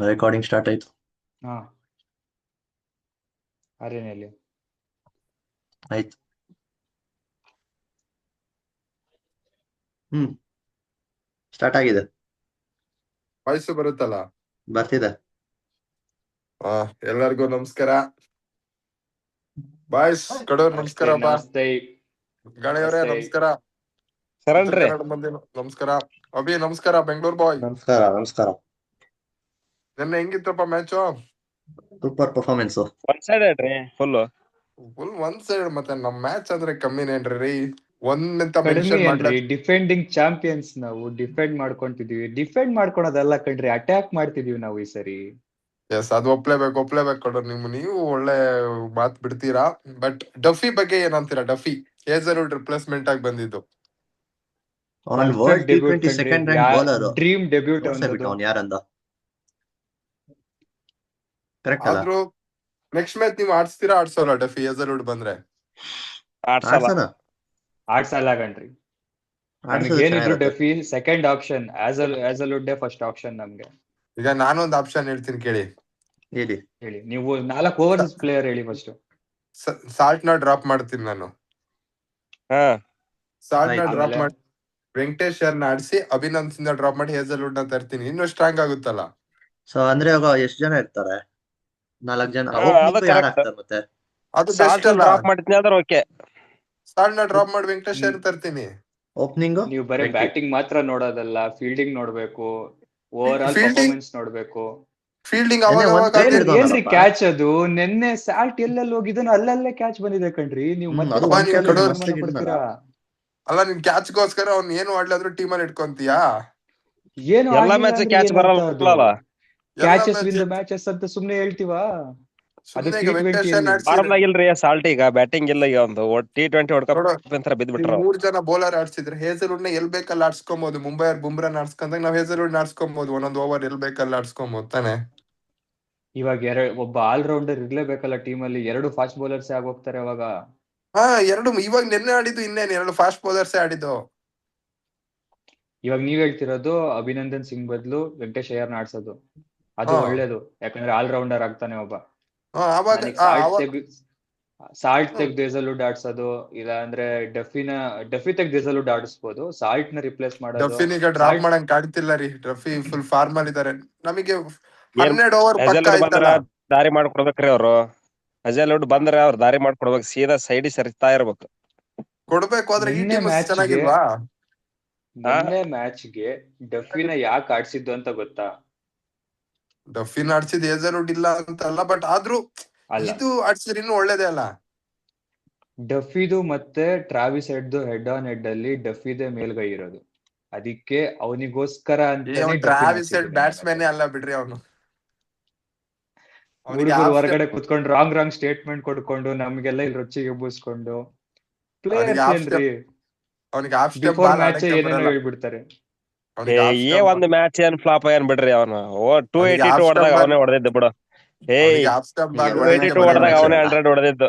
Recording start ಆಯ್ತು. ಹಾ ಅರೇನಲ್ಲಿ ಆಯ್ತು. ಹ್ಮ್ ಸ್ಟಾರ್ಟ್ ಆಗಿದೆ. ವಾಯ್ಸು ಬರುತ್ತಲ್ಲ. ಬರ್ತಿದೆ. ಎಲ್ಲರಿಗೂ ನಮಸ್ಕಾರ. ಬಾಯ್ಸ್ ಕಡೋರ್ ನಮಸ್ಕಾರ. ನಮಸ್ತೆ ಗಾಳಿಯವರೇ ನಮಸ್ತೆ. ನಮಸ್ಕಾರ. ಶರಣ್ರಿ ಕನ್ನಡ ಮಂದಿ ನಮಸ್ಕಾರ. ಅಭಿ ನಮಸ್ಕಾರ. ಬೆಂಗಳೂರು ಬಾಯ್ ನಮಸ್ಕಾರ. ನಮಸ್ಕಾರ. ನಿನ್ನೆ ಹೆಂಗಿತ್ತಪ್ಪ match? Super performance. One side ಹೇಳ್ರಿ ಫುಲ್ ಒನ್ ಸೈಡ್. ಮತ್ತೆ ನಮ್ ಮ್ಯಾಚ್ ಅಂದ್ರೆ ಕಮ್ಮಿನೇನ್ರಿ. ಒಂದಂತ ಕಡಿಮೆ ಮೆನ್ಷನ್ ಮಾಡ್ಲ. ಏನ್ರಿ, ಡಿಫೆಂಡಿಂಗ್ ಚಾಂಪಿಯನ್ಸ್ ನಾವು ಡಿಫೆಂಡ್ ಮಾಡ್ಕೊಂತಿದೀವಿ. ಡಿಫೆಂಡ್ ಮಾಡ್ಕೊಳೋದಲ್ಲ ಕಣ್ರಿ, ಅಟ್ಯಾಕ್ ಮಾಡ್ತಿದೀವಿ ನಾವು ಈ ಸರಿ. ಎಸ್, ಅದು ಒಪ್ಲೇಬೇಕು ಕಡೋರ್. ನೀವು ಒಳ್ಳೆ ಮಾತ್ ಬಿಡ್ತೀರಾ. ಬಟ್ ಡಫಿ ಬಗ್ಗೆ ಏನಂತೀರಾ? ಡಫಿ ಹೇಸಲ್ವುಡ್ ರಿಪ್ಲೇಸ್ಮೆಂಟ್ ಆಗಿ ಬಂದಿದ್ದು. ಅವನಲ್ಲಿ world T20 second rank bowler. Dream debut ಬಿಟ್ಟು ಅವ್ನು ಯಾರಂದ. ಕರೆಕ್ಟ್ ಅಲ್ಲ? ಆದ್ರೂ ನೆಕ್ಸ್ಟ್ ಮ್ಯಾಚ್ ನೀವು ಆಡ್ಸ್ತೀರಾ ಆಡ್ಸೋಲ್ಲ? ಡಫಿ ಹೇಸಲ್ವುಡ್ ಬಂದ್ರೆ ಆಡ್ಸಲ್ಲ. ಆಡ್ಸಲ್ಲ ಕಣ್ರಿ. ಆಡ್ಸೋದು ಏನಿದ್ರು ಚೆನ್ನಾಗಿರುತ್ತೆ. ಡೆಫಿ ಸೆಕೆಂಡ್ ಆಪ್ಷನ್, ಆಸಲ್ವುಡ್ ಫಸ್ಟ್ ಆಪ್ಷನ್ ನಮ್ಗೆ. ಈಗ ನಾನೊಂದು ಆಪ್ಷನ್ ಹೇಳ್ತೀನಿ ಕೇಳಿ. ಹೇಳಿ. ಹೇಳಿ, ನೀವು 4 ಓವರ್ಸ್ ಪ್ಲೇಯರ್ ಹೇಳಿ ಫಸ್ಟ್. ಸಾಲ್ಟ್ ನ ಡ್ರಾಪ್ ಮಾಡ್ತೀನಿ ನಾನು. ಹಾ ಸಾಲ್ಟ್ ನ ಆಯ್ತು. ಡ್ರಾಪ್ ಆಮೇಲೆ? ಮಾಡಿ ವೆಂಕಟೇಶ್ ನ ಆಡಿಸಿ ಅಭಿನಂದ್ ಸಿಂದ ಡ್ರಾಪ್ ಮಾಡಿ ಹೇಸಲ್ವುಡ್ ನ ತರ್ತೀನಿ. ಇನ್ನೂ ಸ್ಟ್ರಾಂಗ್ ಆಗುತ್ತಲ್ಲ. ಸೊ ಅಂದ್ರೆ ಇವಾಗ ಎಷ್ಟು ಜನ ಇರ್ತಾರೆ? 4 ಜನ. ಹಾ, Opening ಅದು ಯಾರು correct. ಆಗ್ತಾರೆ ಮತ್ತೆ? ಅದು ಬೆಸ್ಟ್ ಸಾಲ್ಟ್ ಅಲ್ಲ. ಡ್ರಾಪ್ ಮಾಡಿದ್ನಿ ಅಂದ್ರೆ ಓಕೆ. ಸಾಲ್ಟ್ ನ ಡ್ರಾಪ್ ಮಾಡಿ ವೆಂಕಟೇಶ್ ತರ್ತೀನಿ. ಓಪನಿಂಗ್ ನೀವು ಬರೀ ಬ್ಯಾಟಿಂಗ್ ಮಾತ್ರ ನೋಡೋದಲ್ಲ, ಫೀಲ್ಡಿಂಗ್ ನೋಡ್ಬೇಕು, ಓವರ್ ಆಲ್ Fielding- ಪರ್ಫಾರ್ಮೆನ್ಸ್ ನೋಡ್ಬೇಕು. ಫೀಲ್ಡಿಂಗ್ ನೆನ್ನೆ ಅವಾಗ ಒಂದ್ ಅವಾಗ play ಅದೇ- ಹಿಡ್ದವ್ನಲ್ಲ. ಏನ್ರಿ ಕ್ಯಾಚ್ ಅದು? ನಿನ್ನೆ ಸಾಲ್ಟ್ ಎಲ್ಲೆಲ್ಲಿ ಹೋಗಿದ್ದಾನೋ ಅಲ್ಲಲ್ಲೇ ಕ್ಯಾಚ್ ಬಂದಿದೆ ಕಣ್ರಿ. ನೀವು ಮತ್ತೆ ಅದು ಅಪ್ಪ, ಒಂದ್ ನೀವು catch ಕಡೋರ್ ಮಸ್ತ್ ಕೊಡ್ತೀರಾ? ಅಲ್ಲ, ನಿನ್ ಕ್ಯಾಚ್ಗೋಸ್ಕರ ಅವ್ನ್ ಏನು ಆಡ್ಲಾದ್ರೂ ಟೀಮಲ್ಲಿ ಇಟ್ಕೊಂತೀಯಾ? ಏನು ಎಲ್ಲಾ ಆಗಿಲ್ಲ ಮ್ಯಾಚ್ ಅಂದ್ರೆ ಕ್ಯಾಚ್ ಏನಂತ ಅದು? ಬರಲ್ಲ. ಕ್ಯಾಚಸ್ ವಿನ್ ದ ಮ್ಯಾಚಸ್ ಅಂತ ಸುಮ್ನೆ ಹೇಳ್ತೀವಾ? ಅದು ಸುಮ್ನೆ ಈಗ ವೆಂಕಟೇಶ್ T20 ಅಲ್ಲಿ. ಫಾರ್ಮ್ ಆಗಿಲ್ರಿ ಸಾಲ್ಟ್. ಈಗ ಬ್ಯಾಟಿಂಗ್ ಇಲ್ಲ. ಈಗ ಒಂದು T20 ವರ್ಲ್ಡ್ ನೋಡು, ಕಪ್ ಅಂತ ಬಿದ್ ನೀವು ಬಿಟ್ರು. 3 ಜನ ಬೌಲರ್ ಆಡ್ಸಿದ್ರೆ ಹೇಸಲ್ವುಡ್ ನ ಎಲ್ ಬೇಕಲ್ಲಿ ಆಡ್ಸ್ಕೊಬಹುದು. ಮುಂಬೈ ಅವ್ರು ಬುಮ್ರಾನ್ ಆಡ್ಸ್ಕೊಂಡಾಗ ನಾವ್ ಹೇಸಲ್ವುಡ್ ಆಡ್ಸ್ಕೊಬಹುದು. ಒಂದೊಂದು ಓವರ್ ಎಲ್ ಬೇಕಲ್ಲಿ ಆಡ್ಸ್ಕೊಬಹುದು ತಾನೆ. ಇವಾಗ ಒಬ್ಬ ಆಲ್ರೌಂಡರ್ ಇರ್ಲೇಬೇಕಲ್ಲ ಟೀಮ್ ಅಲ್ಲಿ. 2 ಫಾಸ್ಟ್ ಬೌಲರ್ಸ್ ಆಗೋಗ್ತಾರೆ ಅವಾಗ. ಇವಾಗ ನಿನ್ನೆ ಆಡಿದ್ದು ಇನ್ನೇನು 2 ಫಾಸ್ಟ್ ಬೌಲರ್ಸ್ ಆಡಿದ್ದು. ಇವಾಗ ನೀವ್ ಹೇಳ್ತಿರೋದು ಅಭಿನಂದನ್ ಸಿಂಗ್ ಬದಲು ವೆಂಕಟೇಶ್ ಅಯ್ಯರ್ನ ಆಡ್ಸೋದು. ಅದು ಹಾ. ಒಳ್ಳೇದು, ಯಾಕಂದ್ರೆ ಆಲ್ರೌಂಡರ್ ಆಗ್ತಾನೆ ಒಬ್ಬ. ಅವಾಗ ಸಾಲ್ಟ್ ತೆಗ್ದು ಹೇಸಲ್ವುಡ್ ಆಡ್ಸೋದು, ಇಲ್ಲ ಅಂದ್ರೆ ಡಫಿ ತೆಗ್ದು ಹೇಸಲ್ವುಡ್ ಆಡಿಸ್ಬೋದು. ಸಾಲ್ಟ್ ನ ರಿಪ್ಲೇಸ್ ಮಾಡೋದು. ಡಫಿನಿಗೆ ಡ್ರಾಪ್ ಮಾಡಂಗ್ ಕಾಣ್ತಿಲ್ಲ ರೀ. ಡಫಿ ಫುಲ್ ಫಾರ್ಮ್ ಅಲ್ಲಿ ಇದಾರೆ. ನಮಗೆ 12 ಓವರ್ ಪಕ್ಕ ಹೆಜಲ್ವುಡ್ ಬಂದ್ರ ಆಯ್ತಲ್ಲ. ದಾರಿ ಮಾಡ್ಕೊಡ್ಬೇಕ್ರಿ ಅವ್ರು. ಹೆಜಲ್ವುಡ್ ಬಂದ್ರೆ ಅವ್ರು ದಾರಿ ಮಾಡ್ಕೊಡ್ಬೇಕು. ಸೀದಾ ಸೈಡ್ ಸರಿತಾ ಇರ್ಬೇಕು. ಕೊಡ್ಬೇಕು. ಆದ್ರೆ ಈ ನಿನ್ನೆ ಟೀಮ್ ಮ್ಯಾಚ್ಗೆ ಚೆನ್ನಾಗಿಲ್ವಾ? ನಿನ್ನೆ ಮ್ಯಾಚ್ಗೆ ಡಫಿನ ಯಾಕೆ ಆಡ್ಸಿದ್ದು ಅಂತ ಗೊತ್ತಾ? ಡಫಿನ್ ಆಡ್ಸಿದ್ ಹೇಸಲ್ವುಡ್ ಇಲ್ಲ ಅಂತಲ್ಲ, ಬಟ್ ಆದ್ರೂ ಅಲ್ಲ, ಇದು ಆಡ್ಸಿದ್ರೆ ಇನ್ನೂ ಒಳ್ಳೇದೇ ಅಲ್ಲ. ಡಫಿದು ಮತ್ತೆ ಟ್ರಾವಿಸ್ ಹೆಡ್ ಆನ್ ಹೆಡ್ ಅಲ್ಲಿ ಡಫಿದೆ ಮೇಲ್ಗೈ ಇರೋದು. ಅದಕ್ಕೆ ಅವನಿಗೋಸ್ಕರ ಅಂತಾನೆ ಟ್ರಾವಿಸ್ ಹೆಡ್ ಬ್ಯಾಟ್ಸ್ಮನ್ ಅಲ್ಲ ಬಿಡ್ರಿ. ಅವನು ಹುಡುಗರು ಹೊರಗಡೆ ಕುತ್ಕೊಂಡು ರಾಂಗ್ ಸ್ಟೇಟ್ಮೆಂಟ್ ಕೊಡ್ಕೊಂಡು ನಮ್ಗೆಲ್ಲ ಇಲ್ಲಿ ರೊಚ್ಚಿಗೆ ಎಬ್ಬಿಸ್ಕೊಂಡು ಪ್ಲೇಯರ್ಸ್ ಏನ್ರಿ ಅವನಿಗೆ half step before ball match ಆಡಕ್ಕೆ ಏನೇನೋ ಬರಲ್ಲ. ಹೇಳ್ಬಿಡ್ತಾರೆ. ಒಂದ್ ಮ್ಯಾಚ್ ಏನ್ ಫ್ಲಾಪ್ ಏನ್ ಬಿಡ್ರಿ. ಅವನು 282 ಹೊಡೆದಾಗ ಅವನೇ ಹೊಡೆದಿದ್ದು ಬಿಡು. ಹಾಫ್ ಸ್ಟಂಪ್ ಬಾಲ್ 282 ಹೊಡೆದಾಗ ಅವನೇ 100 ಹೊಡೆದಿದ್ದು.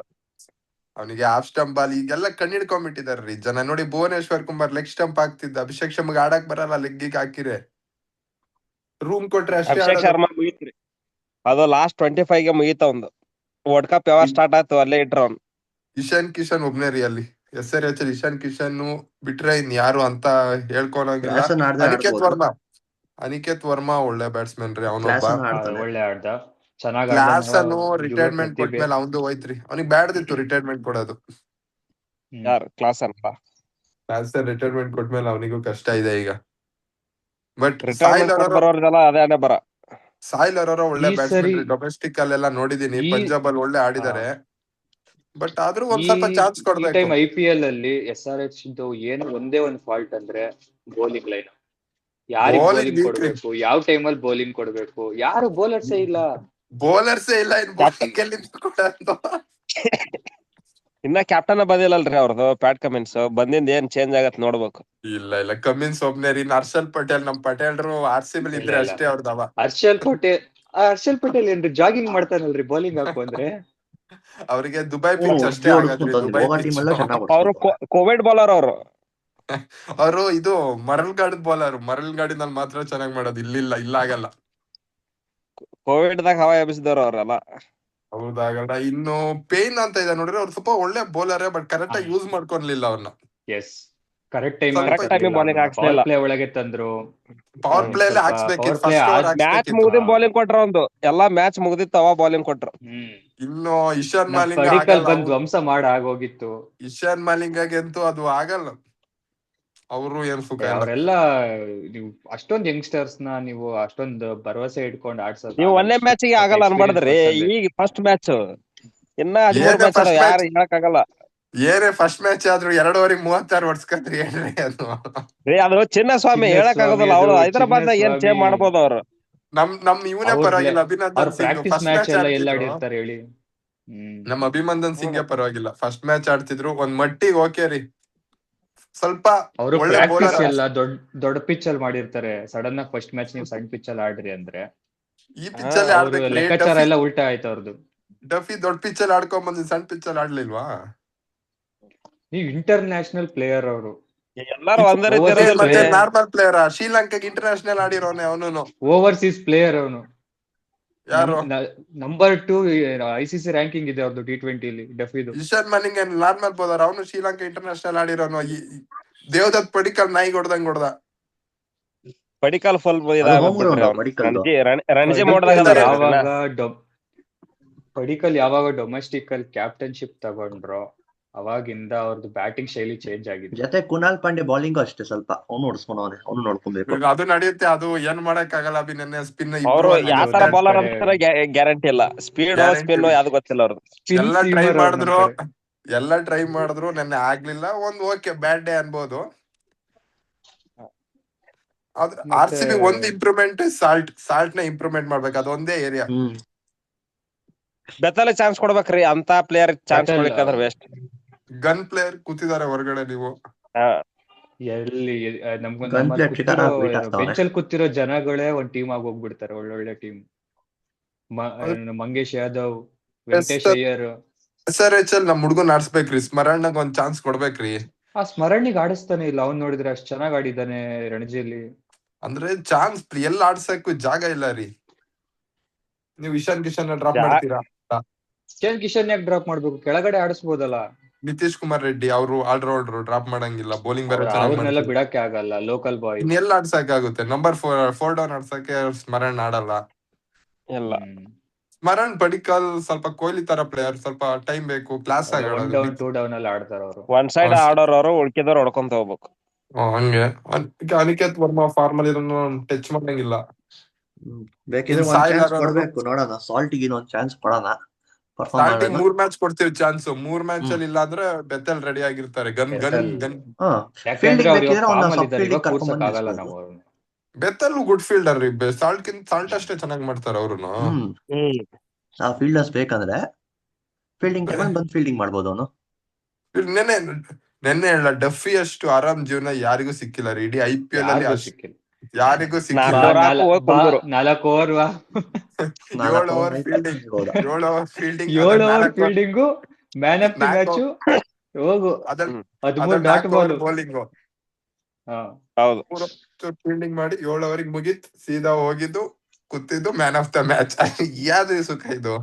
ಅವನಿಗೆ ಹಾಫ್ ಸ್ಟಂಪ್ ಬಾಲ್ ಈಗೆಲ್ಲ ಕಣ್ಣಿಡ್ಕೊಂಡ್ಬಿಟ್ಟಿದಾರ್ರಿ ಜನ. ನೋಡಿ, ಭುವನೇಶ್ವರ್ ಕುಮಾರ್ ಲೆಗ್ ಸ್ಟಂಪ್ ಹಾಕ್ತಿದ್ದ. ಅಭಿಷೇಕ್ ಶರ್ಮಾಗ್ ಆಡಕ್ ಬರಲ್ಲ. ಲೆಗ್ಗಿಗೆ ಹಾಕಿರೆ ರೂಮ್ ಕೊಟ್ರೆ ಅಷ್ಟೇ ಅಭಿಷೇಕ್ ಆಡೋದು. ಶರ್ಮಾ ಮುಗಿತ್ರಿ. ಅದು ಲಾಸ್ಟ್ 25 ಗೆ ಮುಗೀತ. ಒಂದು ವರ್ಲ್ಡ್ ಕಪ್ ಯಾವಾಗ ಸ್ಟಾರ್ಟ್ ಆಯ್ತು ಅಲ್ಲೇ ಇಟ್ರ ಅವ್ನು. ಇಶಾನ್ ಕಿಶನ್ ಒಬ್ನೇ ರೀ ಅಲ್ಲಿ. SRH ಇಶಾನ್ ಕಿಶನ್ ಬಿಟ್ರೆ ಇನ್ ಯಾರು ಅಂತ ಹೇಳ್ಕೊಳಂಗಿಲ್ಲ. ಅನಿಕೇತ್ ವರ್ಮಾ ಒಳ್ಳೆ ಬ್ಯಾಟ್ಸ್ಮನ್ ರೀ. ಅವನೊಬ್ಬ ಒಳ್ಳೆ ಆಡ್ದ, ಚೆನ್ನಾಗ್ ಕ್ಲಾಸ್ ಅನ್ನು ರಿಟೈರ್ಮೆಂಟ್ ಕೊಟ್ಮೇಲೆ ಅವಂದು ಹೋಯ್ತ್ರಿ. ಅವನಿಗೆ ಬ್ಯಾಡ್ದಿತ್ತು ರಿಟೈರ್ಮೆಂಟ್ ಕೊಡೋದು. ಯಾರು ಕ್ಲಾಸ್ ಅನ್ಪ ಕ್ಲಾಸ್ ರಿಟೈರ್ಮೆಂಟ್ ಕೊಟ್ಮೇಲೆ ಅವನಿಗೂ ಕಷ್ಟ ಇದೆ ಈಗ. ಬಟ್ ರಿಟೈರ್ಮೆಂಟ್ ಬರೋರ್ದೆಲ್ಲ ಅದೇ ಬರ. ಸಾಯಿಲ್ ಅವರ ಒಳ್ಳೆ ಈ ಬ್ಯಾಟ್ಸ್ಮನ್ ಸರಿ ರೀ. ಡೊಮೆಸ್ಟಿಕ್ ಅಲ್ಲೆಲ್ಲ ನೋಡಿದೀನಿ. ಪಂಜಾಬ್ ಅಲ್ಲಿ ಒಳ್ಳೆ ಆಡಿದ್ದಾರೆ. ಬಟ್ ಆದ್ರೂ ಒಂದ್ ಈ ಸ್ವಲ್ಪ ಚಾನ್ಸ್ ಕೊಡ್ಬೇಕು. ಟೈಮ್ IPL ಅಲ್ಲಿ SRH ಏನು ಒಂದೇ ಒಂದು ಫಾಲ್ಟ್ ಅಂದ್ರೆ ಬೌಲಿಂಗ್ ಲೈನ್. ಯಾರಿಗ್ ಬೌಲಿಂಗ್ ಕೊಡ್ಬೇಕು, ಯಾವ ಟೈಮಲ್ಲಿ ಬೌಲಿಂಗ್ ಕೊಡ್ಬೇಕು, ಯಾರು ಬೌಲರ್ಸೇ ಇಲ್ಲ. ಇನ್ ಬೌಲಿಂಗ್ ಎಲ್ಲಿಂದ ಕೊಡೋದು? ಇನ್ನ ಕ್ಯಾಪ್ಟನ್ ಬಂದಿಲ್ಲಲ್ರಿ ಅವ್ರದ್ದು. ಪ್ಯಾಟ್ ಕಮಿನ್ಸ್ ಬಂದಿಂದ ಏನ್ ಚೇಂಜ್ ಆಗತ್ ನೋಡ್ಬೇಕು. ಇಲ್ಲ ಕಮಿನ್ಸ್ ಒಬ್ನೇ ರೀ. ಹರ್ಷಲ್ ಪಟೇಲ್, ನಮ್ ಪಟೇಲ್ರು RCB ಇದ್ರೆ ಅಷ್ಟೇ ಅವ್ರದವ. ಹರ್ಷಲ್ ಪಟೇಲ್ ಏನ್ರಿ ಜಾಗಿಂಗ್ ಮಾಡ್ತಾನಲ್ರಿ ಬೌಲಿಂಗ್ ಹಾಕು ಅಂದ್ರೆ. ಅವರಿಗೆ ದುಬೈ ಪಿಚ್ ಅಷ್ಟೇ ಆಗದ್ರಿ. Dubai pitch. ಅವರು ಕೋವಿಡ್ ಬೌಲರ್ ಅವರು. ಅವರು ಇದು ಮರಳ್ಗಾಡದ್ ಬೌಲರ್. ಮರಳ್ಗಾಡಿನಲ್ಲಿ ಮಾತ್ರ ಚೆನ್ನಾಗ್ ಮಾಡೋದು. ಇಲ್ಲ ಆಗಲ್ಲ. ಕೋವಿಡ್ ದಾಗ ಹವಾ ಎಬ್ಸಿದವ್ರ ಅವ್ರೆಲ್ಲ. ಹೌದಾಗಲ್ಲ. ಇನ್ನು ಪೇನ್ ಅಂತ ಇದೆ ನೋಡ್ರಿ, ಅವ್ರು ಸ್ವಲ್ಪ ಒಳ್ಳೆ ಬೌಲರ್, ಬಟ್ ಕರೆಕ್ಟ್ ಆಗಿ ಯೂಸ್ ಮಾಡ್ಕೊಳ್ಲಿಲ್ಲ ಅವ್ರನ್ನ. ಎಸ್, ಕರೆಕ್ಟ್ ಟೈಮ್ ಸ್ವಲ್ಪ ಕರೆಕ್ಟ್ ಟೈಮಿಗೆ bowling ಪವರ್ ಹಾಕ್ಸ್ಲಿಲ್ಲ. ಪ್ಲೇ ಒಳಗೆ ತಂದ್ರು. ಪವರ್ ಪ್ಲೇ ಅಲ್ಲಿ ಸ್ವಲ್ಪ ಹಾಕ್ಸ್ಬೇಕಿತ್ತು, power play ಫಸ್ಟ್ ಓವರ್ ಆದ್- ಮ್ಯಾಚ್ ಹಾಕ್ಸ್ಬೇಕಿತ್ತು. ಮುಗಿದ ಬೌಲಿಂಗ್ ಕೊಟ್ರ ಒಂದು ಎಲ್ಲಾ ಮ್ಯಾಚ್ ಮುಗಿದಿತ್ತು ಅವ ಬೌಲಿಂಗ್ ಕೊಟ್ರು. ಇನ್ನು ಇಶಾನ್ ನಮ್ ಮಾಲಿಂಗ ಪಡಿಕಲ್ ಆಗಲ್ಲ. ಬಂದ್ ಧ್ವಂಸ ಮಾಡ ಆಗೋಗಿತ್ತು. ಇಶಾನ್ ಮಾಲಿಂಗಂತೂ ಅದು ಆಗಲ್ಲ, ಅವರು ಏನ್ ಸುಖ ಇಲ್ಲ. ಅವರೆಲ್ಲ ನೀವು ಅಷ್ಟೊಂದ್ ಯಂಗ್ಸ್ಟರ್ಸ್ ನ ನೀವು ಅಷ್ಟೊಂದ್ ಭರವಸೆ ಇಟ್ಕೊಂಡು ಆಡ್ಸೋದು ನೀವು ಒಂದೇ ಮ್ಯಾಚ್ ಗೆ ಆಗಲ್ಲ ಅನ್ಬಾರ್ದ್ರಿ. ಈಗ ಫಸ್ಟ್ ಮ್ಯಾಚ್, ಇನ್ನ 13 ಮ್ಯಾಚ್ ಅದಾವ, ಯಾರು ಹೇಳಕ್ ಆಗಲ್ಲ. ಏನೇ ಫಸ್ಟ್ ಮ್ಯಾಚ್ ಆದ್ರೂ 2 ಓವರಿಗೆ 36 ಹೊಡ್ಸ್ಕತ್ರಿ ಏನ್ರಿ ಅದು. ಅದು ಚಿನ್ನಸ್ವಾಮಿ ಹೇಳಕ್ ಆಗೋದಿಲ್ಲ. ಅವ್ರು ಹೈದರಾಬಾದ್ ದಾಗ ಏನ್ ಚೇಂಜ್ ಮಾಡ್ಬೋದು ಅವ್ರು. ನಮ್ ಇವನೇ ಪರವಾಗಿಲ್ಲ, Abhinandan Singh practice first match match ಎಲ್ಲ ಎಲ್ಲ ಆಡ್ತಿದ್ರು. ಆಡಿರ್ತಾರೆ ಹೇಳಿ. ನಮ್ಮ ಅಭಿನಂದನ್ ಸಿಂಗ್ ಪರವಾಗಿಲ್ಲ, ಫಸ್ಟ್ ಮ್ಯಾಚ್ ಆಡ್ತಿದ್ರು ಒಂದ್ ಮಟ್ಟಿಗೆ ಓಕೆ ರೀ. ಸ್ವಲ್ಪ ಅವರು ಒಳ್ಳೆ ಪ್ರಾಕ್ಟೀಸ್ ಬೌಲರ್. ಎಲ್ಲ ದೊಡ್ಡ ಪಿಚ್ ಅಲ್ಲಿ ಮಾಡಿರ್ತಾರೆ. ಸಡನ್ ಆಗಿ ಫಸ್ಟ್ ಮ್ಯಾಚ್ ನೀವು ಸಣ್ಣ ಪಿಚ್ ಅಲ್ಲಿ ಆಡ್ರಿ ಅಂದ್ರೆ ಈ ಪಿಚ್ ಅಲ್ಲಿ ಅವ್ರು ಲೆಕ್ಕಾಚಾರ ಎಲ್ಲ ಉಲ್ಟಾ ಆಯ್ತು ಅವ್ರದ್ದು. ಡಫಿ ದೊಡ್ಡ ಪಿಚ್ ಅಲ್ಲಿ ಆಡ್ಕೊಂಡ್ ಬಂದ್ ಸಣ್ಣ ಪಿಚ್ ಅಲ್ಲಿ ಆಡ್ಲಿಲ್ವಾ? ನೀವು ಇಂಟರ್ನ್ಯಾಷನಲ್ ಪ್ಲೇಯರ್ ಅವರು. ಎಲ್ಲಾರು ಒಂದೇ ಮತ್ತೆ ನಾರ್ಮಲ್ ಪ್ಲೇಯರ್, ಶ್ರೀಲಂಕಾಗೆ ಇಂಟರ್ನ್ಯಾಷನಲ್ ಆಡಿರೋನೆ ಅವನು. ಓವರ್ಸೀಸ್ ಪ್ಲೇಯರ್ ಅವನು. ಯಾರು? ನಂಬರ್ 2 ICC ರ್ಯಾಂಕಿಂಗ್ ಇದೆ ಅವ್ರದ್ದು T20 ಡಫಿದು. ಇಶಾನ್ ಮಲಿಂಗ್ ನಾರ್ಮಲ್ ಬೌಲರ್, ಅವನು ಶ್ರೀಲಂಕಾ ಇಂಟರ್ನ್ಯಾಷನಲ್ ಆಡಿರೋನು. ದೇವದತ್ ಪಡಿಕಲ್ ನಾಯಿ ಹೊಡ್ದಂಗ್ ಹೊಡ್ದ. ಪಡಿಕಲ್ ಫುಲ್ ರಣಜಿ ಪಡಿಕಲ್ ಯಾವಾಗ ಡೊಮೆಸ್ಟಿಕ್ ಅಲ್ಲಿ ಕ್ಯಾಪ್ಟನ್ಶಿಪ್ ತಗೊಂಡ್ರೋ ಅವಾಗಿಂದ ಅವ್ರದ್ದು ಬ್ಯಾಟಿಂಗ್ ಶೈಲಿ ಚೇಂಜ್ ಆಗಿದೆ. ಜೊತೆ ಕುನಾಲ್ ಪಾಂಡೆ ಬೌಲಿಂಗ್ ಅಷ್ಟೇ, ಸ್ವಲ್ಪ ಅವನು ಹೊಡ್ಸ್ಕೊಂಡವನೆ, ಅವನು ನೋಡ್ಕೊಬೇಕು. ಅದು ನಡೆಯುತ್ತೆ, ಅದು ಏನ್ ಮಾಡಕ್ ಆಗಲ್ಲ. ನೆನ್ನೆ ಸ್ಪಿನ್ ಅವರು ಯಾವ ತರ ಬೌಲರ್ ಅಂತ ಗ್ಯಾರಂಟಿ ಇಲ್ಲ. ಸ್ಪೀಡ್ ಸ್ಪಿನ್ ಯಾವ್ದು ಗೊತ್ತಿಲ್ಲ ಅವ್ರದ್ದು. ಎಲ್ಲ ಟ್ರೈ ಮಾಡಿದ್ರು ನೆನ್ನೆ ಆಗ್ಲಿಲ್ಲ. ಒಂದ್ ಓಕೆ ಬ್ಯಾಡ್ ಡೇ ಅನ್ಬೋದು. RCB ಒಂದ್ ಇಂಪ್ರೂವ್ಮೆಂಟ್, ಸಾಲ್ಟ್ ನ ಇಂಪ್ರೂವ್ಮೆಂಟ್ ಮಾಡ್ಬೇಕು, ಅದೊಂದೇ ಏರಿಯಾ. ಬೆತ್ತಲೆ ಚಾನ್ಸ್ ಕೊಡ್ಬೇಕ್ರಿ, ಅಂತ ಪ್ಲೇಯರ್ ಚಾನ್ಸ್ ಕೊಡ್ಲಿಕ್ಕಂದ್ರೆ ವೇಸ್ಟ್. ಗನ್ ಪ್ಲೇಯರ್ ಕೂತಿದ್ದಾರೆ ಹೊರಗಡೆ. ನೀವು ಎಲ್ಲಿ ಬೆಂಚಲ್ಲಿ ಕೂತಿರೋ ಜನಗಳೇ ಒಂದ್ ಟೀಮ್ ಆಗಿ ಹೋಗ್ಬಿಡ್ತಾರೆ, ಒಳ್ಳೊಳ್ಳೆ ಟೀಮ್. ಮಂಗೇಶ್ ಯಾದವ್, ವೆಂಕಟೇಶ್ ಅಯ್ಯರ್. SRHL ನಮ್ ಹುಡ್ಗನ್ ಆಡ್ಸ್ಬೇಕ್ರಿ, ಸ್ಮರಣಗ್ ಒಂದ್ ಚಾನ್ಸ್ ಕೊಡ್ಬೇಕ್ರಿ. ಆ ಸ್ಮರಣಿಗೆ ಆಡಿಸ್ತಾನೆ ಇಲ್ಲ. ಅವ್ನ್ ನೋಡಿದ್ರೆ ಅಷ್ಟ್ ಚೆನ್ನಾಗ್ ಆಡಿದ್ದಾನೆ ರಣಜಿಯಲ್ಲಿ. ಅಂದ್ರೆ ಚಾನ್ಸ್ ಎಲ್ಲ ಆಡ್ಸಕ್ಕೂ ಜಾಗ ಇಲ್ಲ ರೀ. ನೀವು ಇಶಾನ್ ಕಿಶನ್ ಡ್ರಾಪ್ ಮಾಡ್ತೀರಾ? ಇಶಾನ್ ಕಿಶನ್ ಯಾಕೆ ಡ್ರಾಪ್ ಮಾಡ್ಬೇಕು? ಕೆಳಗಡೆ ಆಡಿಸ್ಬೋದಲ್ಲ. ನಿತೀಶ್ ಕುಮಾರ್ ರೆಡ್ಡಿ ಅವರು ಆಲ್ರೌಂಡರ್, ಡ್ರಾಪ್ ಮಾಡಂಗಿಲ್ಲ. ಬೌಲಿಂಗ್ ಬೇರೆ ಅವ್ರನ್ನೆಲ್ಲ ಬಿಡಕ್ಕೆ ಆಗಲ್ಲ, ಲೋಕಲ್ ಬಾಯ್. ಇನ್ನೆಲ್ಲ ಆಡ್ಸಕ್ಕಾಗುತ್ತೆ? ನಂಬರ್ 4 ಡೌನ್ ಆಡ್ಸಕ್ಕೆ ಸ್ಮರಣ್ ಆಡಲ್ಲ. ಇಲ್ಲ, ಸ್ಮರಣ್ ಪಡಿಕಲ್ ಸ್ವಲ್ಪ ಕೊಹ್ಲಿ ತರ ಪ್ಲೇಯರ್, ಸ್ವಲ್ಪ ಟೈಮ್ ಬೇಕು. ಕ್ಲಾಸ್ ಆಗಿ 1 ಡೌನ್ ಅಲ್ಲಿ ಆಡ್ತಾರ ಅವರು. ಒನ್ ಸೈಡ್ ಆಡೋರು ಅವರು, ಉಳ್ಕಿದವ್ರು ಹೊಡ್ಕೊಂತ ಹೋಗ್ಬೇಕು. ಹಂಗೆ ಅನಿಕೇತ್ ವರ್ಮಾ ಫಾರ್ಮಲ್ ಇದನ್ನು ಟಚ್ ಮಾಡಂಗಿಲ್ಲ. ಬೇಕಿದ್ರೆ ಒಂದ್ ಚಾನ್ಸ್ ಕೊಡ್ಬೇಕು, ನೋಡೋಣ. ಸಾಲ್ಟಿಗೆ ಇನ್ನೊಂದ್ ಚಾನ್ಸ್ ಕೊಡೋಣ. 3 ಮ್ಯಾಚ್ ಕೊಡ್ತೀವಿ ಚಾನ್ಸ್. 3 ಮ್ಯಾಚ್ ಅಲ್ಲಿ ಇಲ್ಲ ಅಂದ್ರೆ ಬೆತ್ತಲ್ ರೆಡಿ ಆಗಿರ್ತಾರೆ. ಬೆತ್ತಲ್ ಗುಡ್ ಫೀಲ್ಡರ್ ರೀ. ಸಾಲ್ಟ್ ಅಷ್ಟೇ ಚೆನ್ನಾಗಿ ಮಾಡ್ತಾರೆ ಅವ್ರುನು. ಫೀಲ್ಡರ್ಸ್ ಬೇಕಂದ್ರೆ ಫೀಲ್ಡಿಂಗ್ ಟೈಮಲ್ಲಿ ಬಂದು ಫೀಲ್ಡಿಂಗ್ ಮಾಡ್ಬೋದು ಅವನು. ನೆನ್ನೆ ಹೇಳ, ಡಫಿ ಅಷ್ಟು ಆರಾಮ್ ಜೀವನ ಯಾರಿಗೂ ಸಿಕ್ಕಿಲ್ಲ ರೀ ಇಡೀ IPL ಅಲ್ಲಿ. ಯಾರಿಗೂ ಸಿಕ್ಕಿಲ್ಲ. 4 over 7 over fielding, 7 over fielding, man of the match ಹೋಗು, 13 ಡಾಟ್ ಬಾಲ್ ಬೌಲಿಂಗ್. ಫೀಲ್ಡಿಂಗ್ ಮಾಡಿ 7 ಓವರಿಗೆ ಮುಗೀತ್, ಸೀದಾ ಹೋಗಿದ್ದು ಕೂತಿದ್ದು ಮ್ಯಾನ್ ಆಫ್ ದ ಮ್ಯಾಚ್. ಯಾವ್ದು ಸುಖ ಇದು?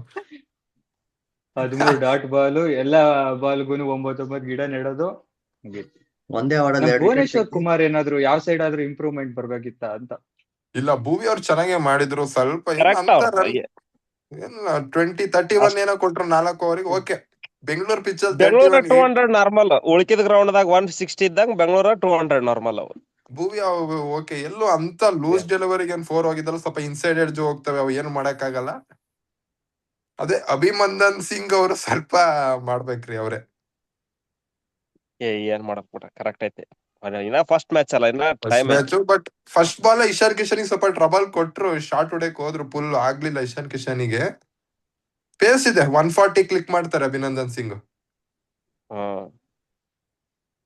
13 ಡಾಟ್ ಬಾಲ್, ಎಲ್ಲಾ ಬಾಲ್ಗೂ 9 ಗಿಡ ನೆಡೋದು. ಒಂದೇ ಭುವನೇಶ್ವರ್ ಕುಮಾರ್ ಏನಾದ್ರು ಯಾವ ಸೈಡ್ ಆದ್ರೂ ಇಂಪ್ರೂವ್ಮೆಂಟ್ ಬರ್ಬೇಕಿತ್ತ ಅಂತ. ಇಲ್ಲ, ಭೂವಿ ಅವ್ರು ಚೆನ್ನಾಗೇ ಮಾಡಿದ್ರು. ಸ್ವಲ್ಪ 20-31 ಏನೋ ಕೊಟ್ರು 4 ಓವರಿಗೆ. ಓಕೆ, ಬೆಂಗಳೂರು ಪಿಚ್ ಅಲ್ಲಿ 200 ನಾರ್ಮಲ್, ಉಳ್ಕಿದ ಗ್ರೌಂಡ್ ದಾಗ 160 ಇದ್ದಂಗ ಬೆಂಗಳೂರ 200 ನಾರ್ಮಲ್. ಭೂವಿ ಓಕೆ, ಎಲ್ಲೋ ಅಂತ ಲೂಸ್ ಡೆಲಿವರಿಗೆ 4 ಹೋಗಿದ್ದಲ್ಲ, ಸ್ವಲ್ಪ ಇನ್ಸೈಡ್ ಎಡ್ಜ್ ಹೋಗ್ತವೆ, ಅವು ಏನು ಮಾಡಕ್ ಆಗಲ್ಲ. ಅದೇ ಅಭಿನಂದನ್ ಸಿಂಗ್ ಅವರು ಸ್ವಲ್ಪ ಮಾಡ್ಬೇಕ್ರಿ ಅವ್ರೆ. ಏನ್ ಮಾಡಕ್ ಬಿಡ, ಕರೆಕ್ಟ್ ಐತಿ. ಇನ್ನ ಫಸ್ಟ್ ಮ್ಯಾಚ್ ಅಲ್ಲ, ಇನ್ನ time. But first ball Ishan Kishan ಸ್ವಲ್ಪ ಟ್ರಬಲ್ ಕೊಟ್ರು. ಶಾರ್ಟ್ ಹೊಡೆಕ್ ಹೋದ್ರು, ಫುಲ್ ಆಗ್ಲಿಲ್ಲ ಇಶಾನ್ ಕಿಶನ್ಗೆ. ಪೇಸ್ ಇದೆ, 140 ಕ್ಲಿಕ್ ಮಾಡ್ತಾರೆ ಅಭಿನಂದನ್ ಸಿಂಗ್.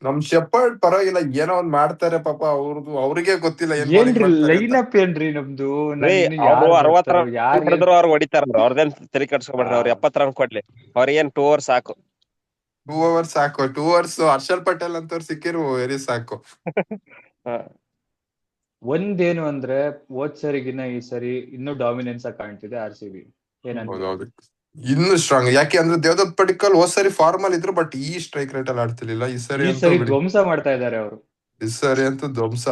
ನಮ್ ಶೆಪರ್ಡ್ ಪರವಾಗಿಲ್ಲ, ಏನೋ ಒಂದ್ ಮಾಡ್ತಾರೆ ಪಾಪ. ಅವ್ರಿಗೆ ಗೊತ್ತಿಲ್ಲ ಲೈನ್ ಅಪ್ ಏನ್ರಿ ನಮ್ದು. 60 ರನ್ ಅವ್ರು ಹೊಡಿತಾರ, ಅವ್ರದೇನ್ ತಲೆ ಕಟ್ಸ್ಕೊಬೇಡ್ರಿ. ಅವ್ರು 70 ರನ್ ಕೊಡ್ಲಿ, ಅವ್ರಿಗೆ ಏನ್ 2 ಓವರ್ ಸಾಕು. 2 ಓವರ್ ಸಾಕು. 2 ಓವರ್ಸ್ ಹರ್ಷಲ್ ಪಟೇಲ್ ಅಂತವ್ರು ಸಿಕ್ಕಿರು ವೆರಿ ಸಾಕು. ಒಂದೇನು ಅಂದ್ರೆ ಹೋದ್ ಸರಿಗಿನ್ನ ಈ ಸರಿ ಇನ್ನೂ ಡಾಮಿನೆನ್ಸ್ ಆಗಿ ಕಾಣ್ತಿದೆ RCB. ಏನಂತೀರಾ? ಹೌದೌದು, ಇನ್ನು ಸ್ಟ್ರಾಂಗ್. ಯಾಕೆ ಅಂದ್ರೆ ದೇವದತ್ ಪಡಿಕ್ಕಲ್ ಹೋದ್ ಸರಿ ಫಾರ್ಮ್ ಅಲ್ಲಿ ಇದ್ರು, ಬಟ್ ಈ ಸ್ಟ್ರೈಕ್ ರೇಟ್ ಅಲ್ಲಿ ಆಡ್ತಿರ್ಲಿಲ್ಲ. ಈ ಸರಿ ಈ ಅಂತೂ ಸರಿ ಬಿಡಿ, ಧ್ವಂಸ ಮಾಡ್ತಾ ಇದ್ದಾರೆ ಅವರು. ಈ ಸರಿ ಅಂತೂ ಧ್ವಂಸ.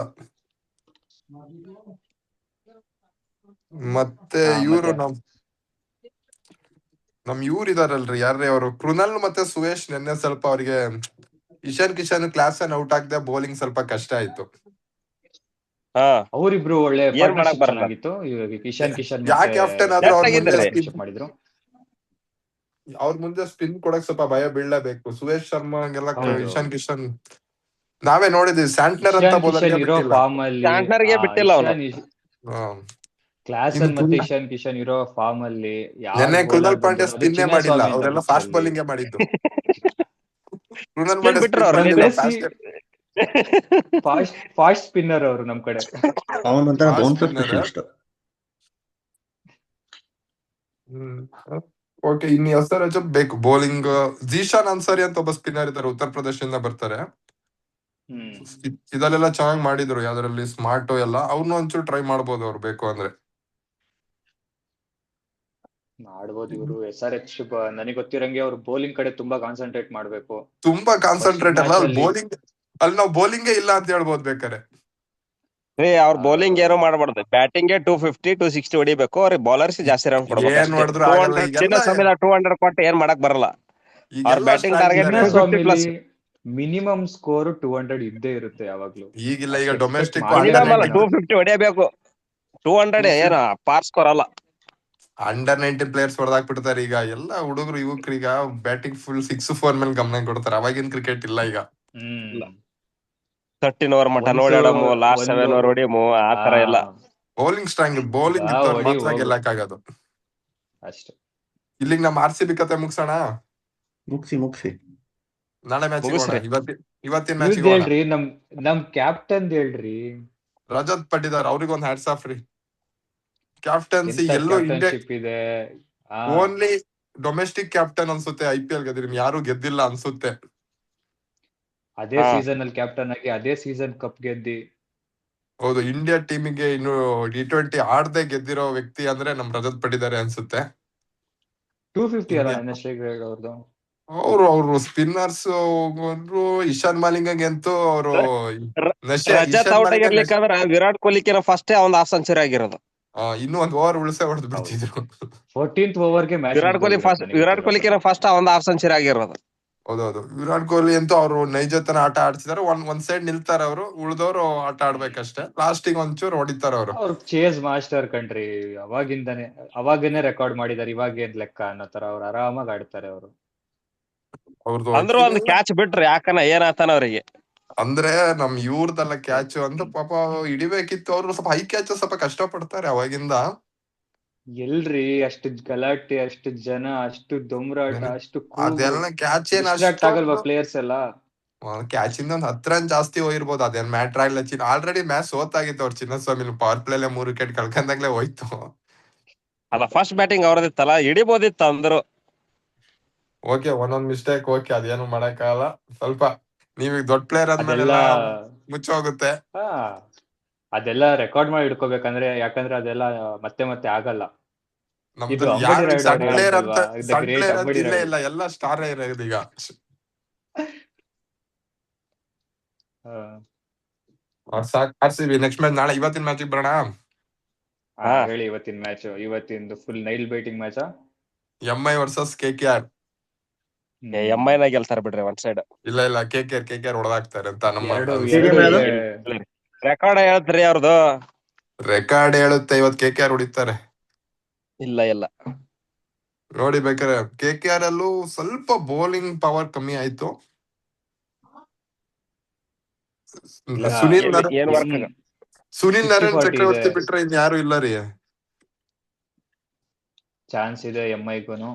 ಮತ್ತೆ ಇವರು ಮತ್ತೆ ನಮ್ ಇವ್ರು ಇದಾರಲ್ರಿ, ಯಾರ್ರಿ ಅವರು, ಕೃಣಲ್ ಮತ್ತೆ ಸುಯೇಶ್ ನೆನ್ನೆ ಸ್ವಲ್ಪ ಅವ್ರಿಗೆ ಇಶಾನ್ ಕಿಶನ್ ಕ್ಲಾಸ್ ಅನ್ನ ಔಟ್ ಆಗದೆ ಬೌಲಿಂಗ್ ಸ್ವಲ್ಪ ಕಷ್ಟ ಆಯ್ತು. ಹಾ ಅವರಿಬ್ರು ಒಳ್ಳೆ ಏನ್ ಮಾಡಕ್ ಪಾರ್ಟ್ನರ್ಶಿಪ್ ಬರಲ್ಲ. ಚೆನ್ನಾಗಿತ್ತು. ಇವಾಗ ಕಿಶನ್ ಯಾ ಮತ್ತೆ ಕ್ಯಾಪ್ಟನ್ ಆದ್ರೂ Left ಅವ್ರ ಮುಂದೆ ಆಗಿದ್ರಿ. ಸ್ಪಿನ್, ಪಾರ್ಟ್ನರ್ಶಿಪ್ ಮಾಡಿದ್ರು. ಅವ್ರ ಮುಂದೆ ಸ್ಪಿನ್ ಕೊಡಕ್ ಸ್ವಲ್ಪ ಭಯ ಬೀಳಲೇಬೇಕು. ಸುರೇಶ್ ಶರ್ಮಾ ಹಂಗೆಲ್ಲ ಹೌದು. ಇಶಾನ್ ಕಿಶನ್ ನಾವೇ ನೋಡಿದ್ವಿ. ಸ್ಯಾಂಟ್ನರ್ ಅಂತ ಇಶಾನ್ ಬೌಲರ್ಗೆ ಕಿಶನ್ ಇರೋ ಬಿಟ್ಟಿಲ್ಲ. ಫಾರ್ಮ್ ಅಲ್ಲಿ ಸ್ಯಾಂಟ್ನರ್ಗೆ ಬಿಟ್ಟಿಲ್ಲ ಅವನು. ಕ್ಲಾಸನ್ ಮತ್ತೆ ಇಶಾನ್ ಕಿಶನ್ ಇರೋ ಫಾರ್ಮ್ ಅಲ್ಲಿ ಯಾವ ನೆನ್ನೆ ಕೃಣಾಲ್ ಬೌಲರ್ ಪಾಂಡ್ಯ ಬಂದ್ರು, ಅದು ಸ್ಪಿನ್ನೇ ಮಾಡಿಲ್ಲ, ಚಿನ್ನಸ್ವಾಮಿ ಅಂತ ಅವರೆಲ್ಲ ಫಾಸ್ಟ್ ಬಿಟ್ರಲ್ಲಿ. ಬೌಲಿಂಗ್ ಮಾಡಿದ್ದು. ಕೃಣಾಲ್ ಸ್ಪಿನ್ ಪಾಂಡ್ಯ ಬಿಟ್ರು ಸ್ಪಿನ್ ಅವ್ರು ಮಾಡಿಲ್ಲ, ಫಾಸ್ಟ್ ಸ್ಪಿನ್ನರ್ ಅವರು ನಮ್ ಕಡೆ. ಅವನೊಂಥರ fast bouncer spinner. Specialist. Okay, ಇನ್ನು ಹೆಸರು ಬೇಕು ಬೌಲಿಂಗ್. ಜೀಶಾನ್ ಅನ್ಸಾರಿ ಅಂತ ಒಬ್ಬ ಸ್ಪಿನ್ನರ್ ಇದ್ದಾರೆ, ಉತ್ತರ ಪ್ರದೇಶದಿಂದ ಬರ್ತಾರೆ. ಇದಲ್ಲೆಲ್ಲ ಚೆನ್ನಾಗಿ ಮಾಡಿದ್ರು, ಯಾವ್ದ್ರಲ್ಲಿ ಸ್ಮಾರ್ಟ್ ಎಲ್ಲ. ಅವ್ರನ್ನ ಒಂಚೂರು ಟ್ರೈ ಮಾಡ್ಬೋದು ಅವ್ರು ಬೇಕು ಅಂದ್ರೆ. ಮಾಡ್ಬೋದು ಇವರು. SRH ನನಗೆ ಗೊತ್ತಿರಂಗೆ ಅವ್ರು ಬೌಲಿಂಗ್ ಕಡೆ ತುಂಬಾ ಕಾನ್ಸಂಟ್ರೇಟ್ ಮಾಡ್ಬೇಕು. ತುಂಬಾ ಕಾನ್ಸಂಟ್ರೇಟ್ ಅಲ್ಲ, match ಅಲ್ಲಿ ಅಲ್ಲಿ ಬೌಲಿಂಗ್, ಅಲ್ಲಿ ನಾವು ಬೌಲಿಂಗೇ ಇಲ್ಲ ಅಂತ ಹೇಳ್ಬೋದು ಬೇಕಾರೆ. ಅವ್ರ ಬೌಲಿಂಗ್ ಏನೋ ಮಾಡಬಾರ್ದು. ಬ್ಯಾಟಿಂಗ್ 250 260 ಹೊಡಿಬೇಕು. ಅವ್ರಿಗೆ ಬೌಲರ್ಸ್ ಜಾಸ್ತಿ ರನ್ ಕೊಡ್ಬೇಕು ಏನ್ ಅಷ್ಟೇ. ಮಾಡಿದ್ರು ಆಗಲ್ಲ 200 ಈಗೆಲ್ಲ. ಚಿನ್ನಸ್ವಾಮಿ 200 ಕೊಟ್ಟು ಏನ್ ಮಾಡಕ್ ಬರಲ್ಲ. ಅವ್ರ ಈಗೆಲ್ಲ ಬ್ಯಾಟಿಂಗ್ ಸ್ಟ್ರಾಂಗ್ ಟಾರ್ಗೆಟ್ ಇದಾರೆ. 250 ಪ್ಲಸ್. ಮಿನಿಮಮ್ ಸ್ಕೋರ್ 200 ಇದ್ದೇ ಇರುತ್ತೆ ಯಾವಾಗ್ಲೂ. ಈಗಿಲ್ಲ, ಈಗ ಅಷ್ಟು expect ಡೊಮೆಸ್ಟಿಕ್ ಮಾಡ್ಲೇಬೇಕು ಮಿನಿಮಮ್ ಅಲ್ಲ, ನಾವು. 250 ಹೊಡಿಯಬೇಕು. 200 ಏನ ಪಾರ್ ಸ್ಕೋರ್ ಅಲ್ಲ. ಅಂಡರ್ 19 ಪ್ಲೇಯರ್ಸ್ ಹೊಡೆದಾಕ್ಬಿಡ್ತಾರೆ ಈಗ. ಎಲ್ಲ ಹುಡುಗರು ಯುವಕರೀಗ ಬ್ಯಾಟಿಂಗ್ ಫುಲ್ 6-4 ಮೇಲೆ ಗಮನ ಕೊಡ್ತಾರೆ. ಅವಾಗಿನ ಕ್ರಿಕೆಟ್ ಇಲ್ಲ ಈಗ. 13 ಓವರ್ ಮಟ ಒಂದು ನೋಡಾಡಮು, ಲಾಸ್ಟ್ 7 ಒಂದು ಓವರ್ ಹೊಡಿಯಮು, ಆತರ ಎಲ್ಲ. ಬೌಲಿಂಗ್ ಸ್ಟ್ರಾಂಗ್, ಬೌಲಿಂಗ್ ಇದ್ದವ್ರು ಹೊಡಿ ಮಾತ್ರ ಹೋಗು ಗೆಲ್ಲಕ್ಕಾಗೋದು. ಅಷ್ಟೇ. ಇಲ್ಲಿಗೆ ನಮ್ಮ RCB ಕತೆ ಮುಗ್ಸೋಣ. ಮುಗಿಸಿ ನಾಳೆ ಮ್ಯಾಚ್ ಹೋಗೋಣ. ಮುಗಿಸ್ರಿ. ಇವತ್ತಿನ ಮ್ಯಾಚ್ ಇವ್ದ್ ಹೋಗೋಣ. ಹೇಳ್ರಿ, ನಮ್ ಕ್ಯಾಪ್ಟನ್ ಹೇಳ್ರಿ. ರಜತ್ ಪಟ್ಟಿದಾರ್, ಅವ್ರಿಗೊಂದು ಹ್ಯಾಟ್ಸ್ ಆಫ್ ರೀ. ಕ್ಯಾಪ್ಟನ್ಸಿ ಎಂತ ಎಲ್ಲೋ ಇಂಡಿಯಾ ಕ್ಯಾಪ್ಟನ್ಶಿಪ್ ಇದೆ. ಓನ್ಲಿ ಡೊಮೆಸ್ಟಿಕ್ ಕ್ಯಾಪ್ಟನ್ ಅನ್ಸುತ್ತೆ IPL ಗೆದ್ದಿರಿ, ಯಾರು ಗೆದ್ದಿಲ್ಲ ಅನ್ಸುತ್ತೆ. ಅದೇ ಸೀಸನ್ ಅಲ್ಲಿ ಕ್ಯಾಪ್ಟನ್ ಆಗಿ ಅದೇ ಸೀಸನ್ ಕಪ್ ಗೆದ್ದಿ. ಹೌದು, ಇಂಡಿಯಾ ಟೀಮಿಗೆ ಇನ್ನು T20 ಆಡದೆ ಗೆದ್ದಿರೋ ವ್ಯಕ್ತಿ ಅಂದ್ರೆ ನಮ್ ರಜತ್ ಪಟ್ಟಿದಾರೆ ಅನ್ಸುತ್ತೆ. 250 ಅಲ್ಲ ಇಂಡಿಯಾ ಅವ್ರದ್ದು. ಅವ್ರು ಸ್ಪಿನ್ನರ್ಸ್ ಇಶಾನ್ ಮಾಲಿಂಗಗೆ ಅಂತೂ ಅವರು ರಜತ್ ಇಶಾನ್ ಔಟ್ ಮಾಲಿಂಗ ಆಗಿರ್ಲಿಕ್ಕಂದ್ರ ವಿರಾಟ್ ಕೊಹ್ಲಿಕಿನ ಫಸ್ಟ್ ಒಂದ್ ಹಾಫ್ ಸೆಂಚುರಿ ಆಗಿರೋದು. ಇನ್ನೂ ಒಂದು ಓವರ್ ಉಳಿಸೇ ಹೊಡೆದು ಬಿಡ್ತಿದ್ರು. 14th ಓವರ್ಗೆ ಮ್ಯಾಚ್ ವಿರಾಟ್ ಕೊಹ್ಲಿಕಿನ ಫಸ್ಟ್ ಒಂದ್ ಹಾಫ್ ಸೆಂಚುರಿ ಆಗಿರೋದು. ಹೌದೌದು, ವಿರಾಟ್ ಕೊಹ್ಲಿ ಅಂತೂ ಅವರು ನೈಜತನ ಆಟ ಆಡ್ತಿದಾರೆ. ಒಂದ್ ಸೈಡ್ ನಿಲ್ತಾರೆ ಅವರು, ಉಳ್ದವ್ರು ಆಟ ಆಡ್ಬೇಕಷ್ಟೇ. ಲಾಸ್ಟಿಗೆ ಒಂಚೂರು ಹೊಡಿತಾರ ಅವರು. ಅವ್ರು ಚೇಸ್ ಮಾಸ್ಟರ್ ಕಂಡ್ರಿ. ಅವಾಗೇನೆ ರೆಕಾರ್ಡ್ ಮಾಡಿದಾರೆ, ಇವಾಗ ಏನ್ ಲೆಕ್ಕ ಅನ್ನೋ ತರ ಅವ್ರು ಆರಾಮಾಗಿ ಆಡ್ತಾರೆ ಅವರು. ಅವ್ರದ್ದು ಅಂದ್ರೂ ಒಂದ್ ಕ್ಯಾಚ್ ಬಿಟ್ರಿ, ಯಾಕನ ಏನಾತನ ಅವ್ರಿಗೆ. ಅಂದ್ರೆ ನಮ್ ಇವ್ರದೆಲ್ಲ ಕ್ಯಾಚ್ ಅಂತ ಪಾಪ ಹಿಡಿಬೇಕಿತ್ತು. ಅವ್ರು ಸ್ವಲ್ಪ ಹೈ ಕ್ಯಾಚ್ ಸ್ವಲ್ಪ ಕಷ್ಟ ಪಡ್ತಾರೆ ಅವಾಗಿಂದ. ಎಲ್ರಿ ಅಷ್ಟು ಗಲಾಟೆ, ಅಷ್ಟು ಜನ, ಅಷ್ಟು ದೊಂಬರಾಟ, ಅಷ್ಟು ಕೂಗು, ಅದೆಲ್ಲ ಕ್ಯಾಚ್ ಏನ್ ಡಿಸ್ಟ್ರಾಕ್ಟ್ ಆಗಲ್ವಾ ಅಷ್ಟೊಂದು ಪ್ಲೇಯರ್ಸ್ ಎಲ್ಲ? ಕ್ಯಾಚ್ ಇಂದ ಒಂದ್ 10 ರನ್ ಜಾಸ್ತಿ ಹೋಗಿರ್ಬೋದು. ಅದೇನ್ ಮ್ಯಾಟ್ರ್ ಆಗಿಲ್ಲ. ಆಲ್ರೆಡಿ ಮ್ಯಾಚ್ ಸೋತಾಗಿತ್ತು. ಅವ್ರು ಚಿನ್ನಸ್ವಾಮಿ ಪವರ್ ಪ್ಲೇಲೆ 3 ವಿಕೆಟ್ ಕಳ್ಕೊಂಡಾಗ್ಲೇ ಹೋಯ್ತು. ಅಲ್ಲ, ಫಸ್ಟ್ ಬ್ಯಾಟಿಂಗ್ ಅವ್ರದಿತ್ತಲ್ಲ, ಹಿಡಿಬೋದಿತ್ತು ಅಂದ್ರು. ಓಕೆ, ಒಂದೊಂದ್ ಮಿಸ್ಟೇಕ್. ಓಕೆ, ಅದೇನು ಮಾಡಕ್ಕಾಗಲ್ಲ. ಸ್ವಲ್ಪ ನೀವೀಗ ದೊಡ್ಡ ಪ್ಲೇಯರ್ ಆದ್ಮೇಲೆ ಅದೆಲ್ಲ ಮುಚ್ಚೋಗುತ್ತೆ. ಅದೆಲ್ಲ ರೆಕಾರ್ಡ್ ಮಾಡಿ ಇಟ್ಕೋಬೇಕಂದ್ರೆ, ಯಾಕಂದ್ರೆ ಅದೆಲ್ಲ ಮತ್ತೆ ಮತ್ತೆ ಆಗಲ್ಲ. ಇದು ನಮ್ದ್ರಲ್ಲಿ ಅಂಬಡಿ ಯಾರು ರಾಯುಡು ಸಣ್ಣ ಅವ್ರು ಪ್ಲೇಯರ್ ಅಂತ ಹೇಳಿದ್ರಲ್ವಾ, ದ ಸಣ್ಣ ಗ್ರೇಟ್ ಪ್ಲೇಯರ್ ಅಂತ ಅಂಬಡಿ ಇಲ್ಲೇ ರಾಯುಡು. ಇಲ್ಲ, ಎಲ್ಲ ಸ್ಟಾರ್ ಇರೋದು ಈಗ. ಸಾಕು RCB. ನೆಕ್ಸ್ಟ್ ಮ್ಯಾಚ್ ನಾಳೆ. ಇವತ್ತಿನ ಮ್ಯಾಚಿಗೆ ಬರೋಣ. ಹೇಳಿ ಇವತ್ತಿನ ಮ್ಯಾಚ್. ಇವತ್ತಿಂದು full nail biting match. MI versus KKR. MI ನ ಗೆಲ್ತಾರ ಬಿಡ್ರಿ ಒಂದ್ ಸೈಡ್. ಇಲ್ಲ KKR ಹೊಡೆದಾಕ್ತಾರೆ ಅಂತ ನಮ್ಮ ರೆಕಾರ್ಡ್ ಹೇಳ್ತ್ರಿ ಅವ್ರದ್ದು. ರೆಕಾರ್ಡ್ ಹೇಳುತ್ತೆ, ಇವತ್ತು KKR ಹೊಡಿತಾರೆ. ಇಲ್ಲ ನೋಡಿ ಬೇಕಾರೆ. KKR ಅಲ್ಲೂ ಸ್ವಲ್ಪ ಬೌಲಿಂಗ್ ಪವರ್ ಕಮ್ಮಿ ಆಯ್ತು. ಸುನಿಲ್ ನಾರಾಯಣ್ ಚಕ್ರವರ್ತಿ ಬಿಟ್ರೆ ಇನ್ ಯಾರು ಇಲ್ಲ ರೀ. ಚಾನ್ಸ್ ಇದೆ MIಗೂನು.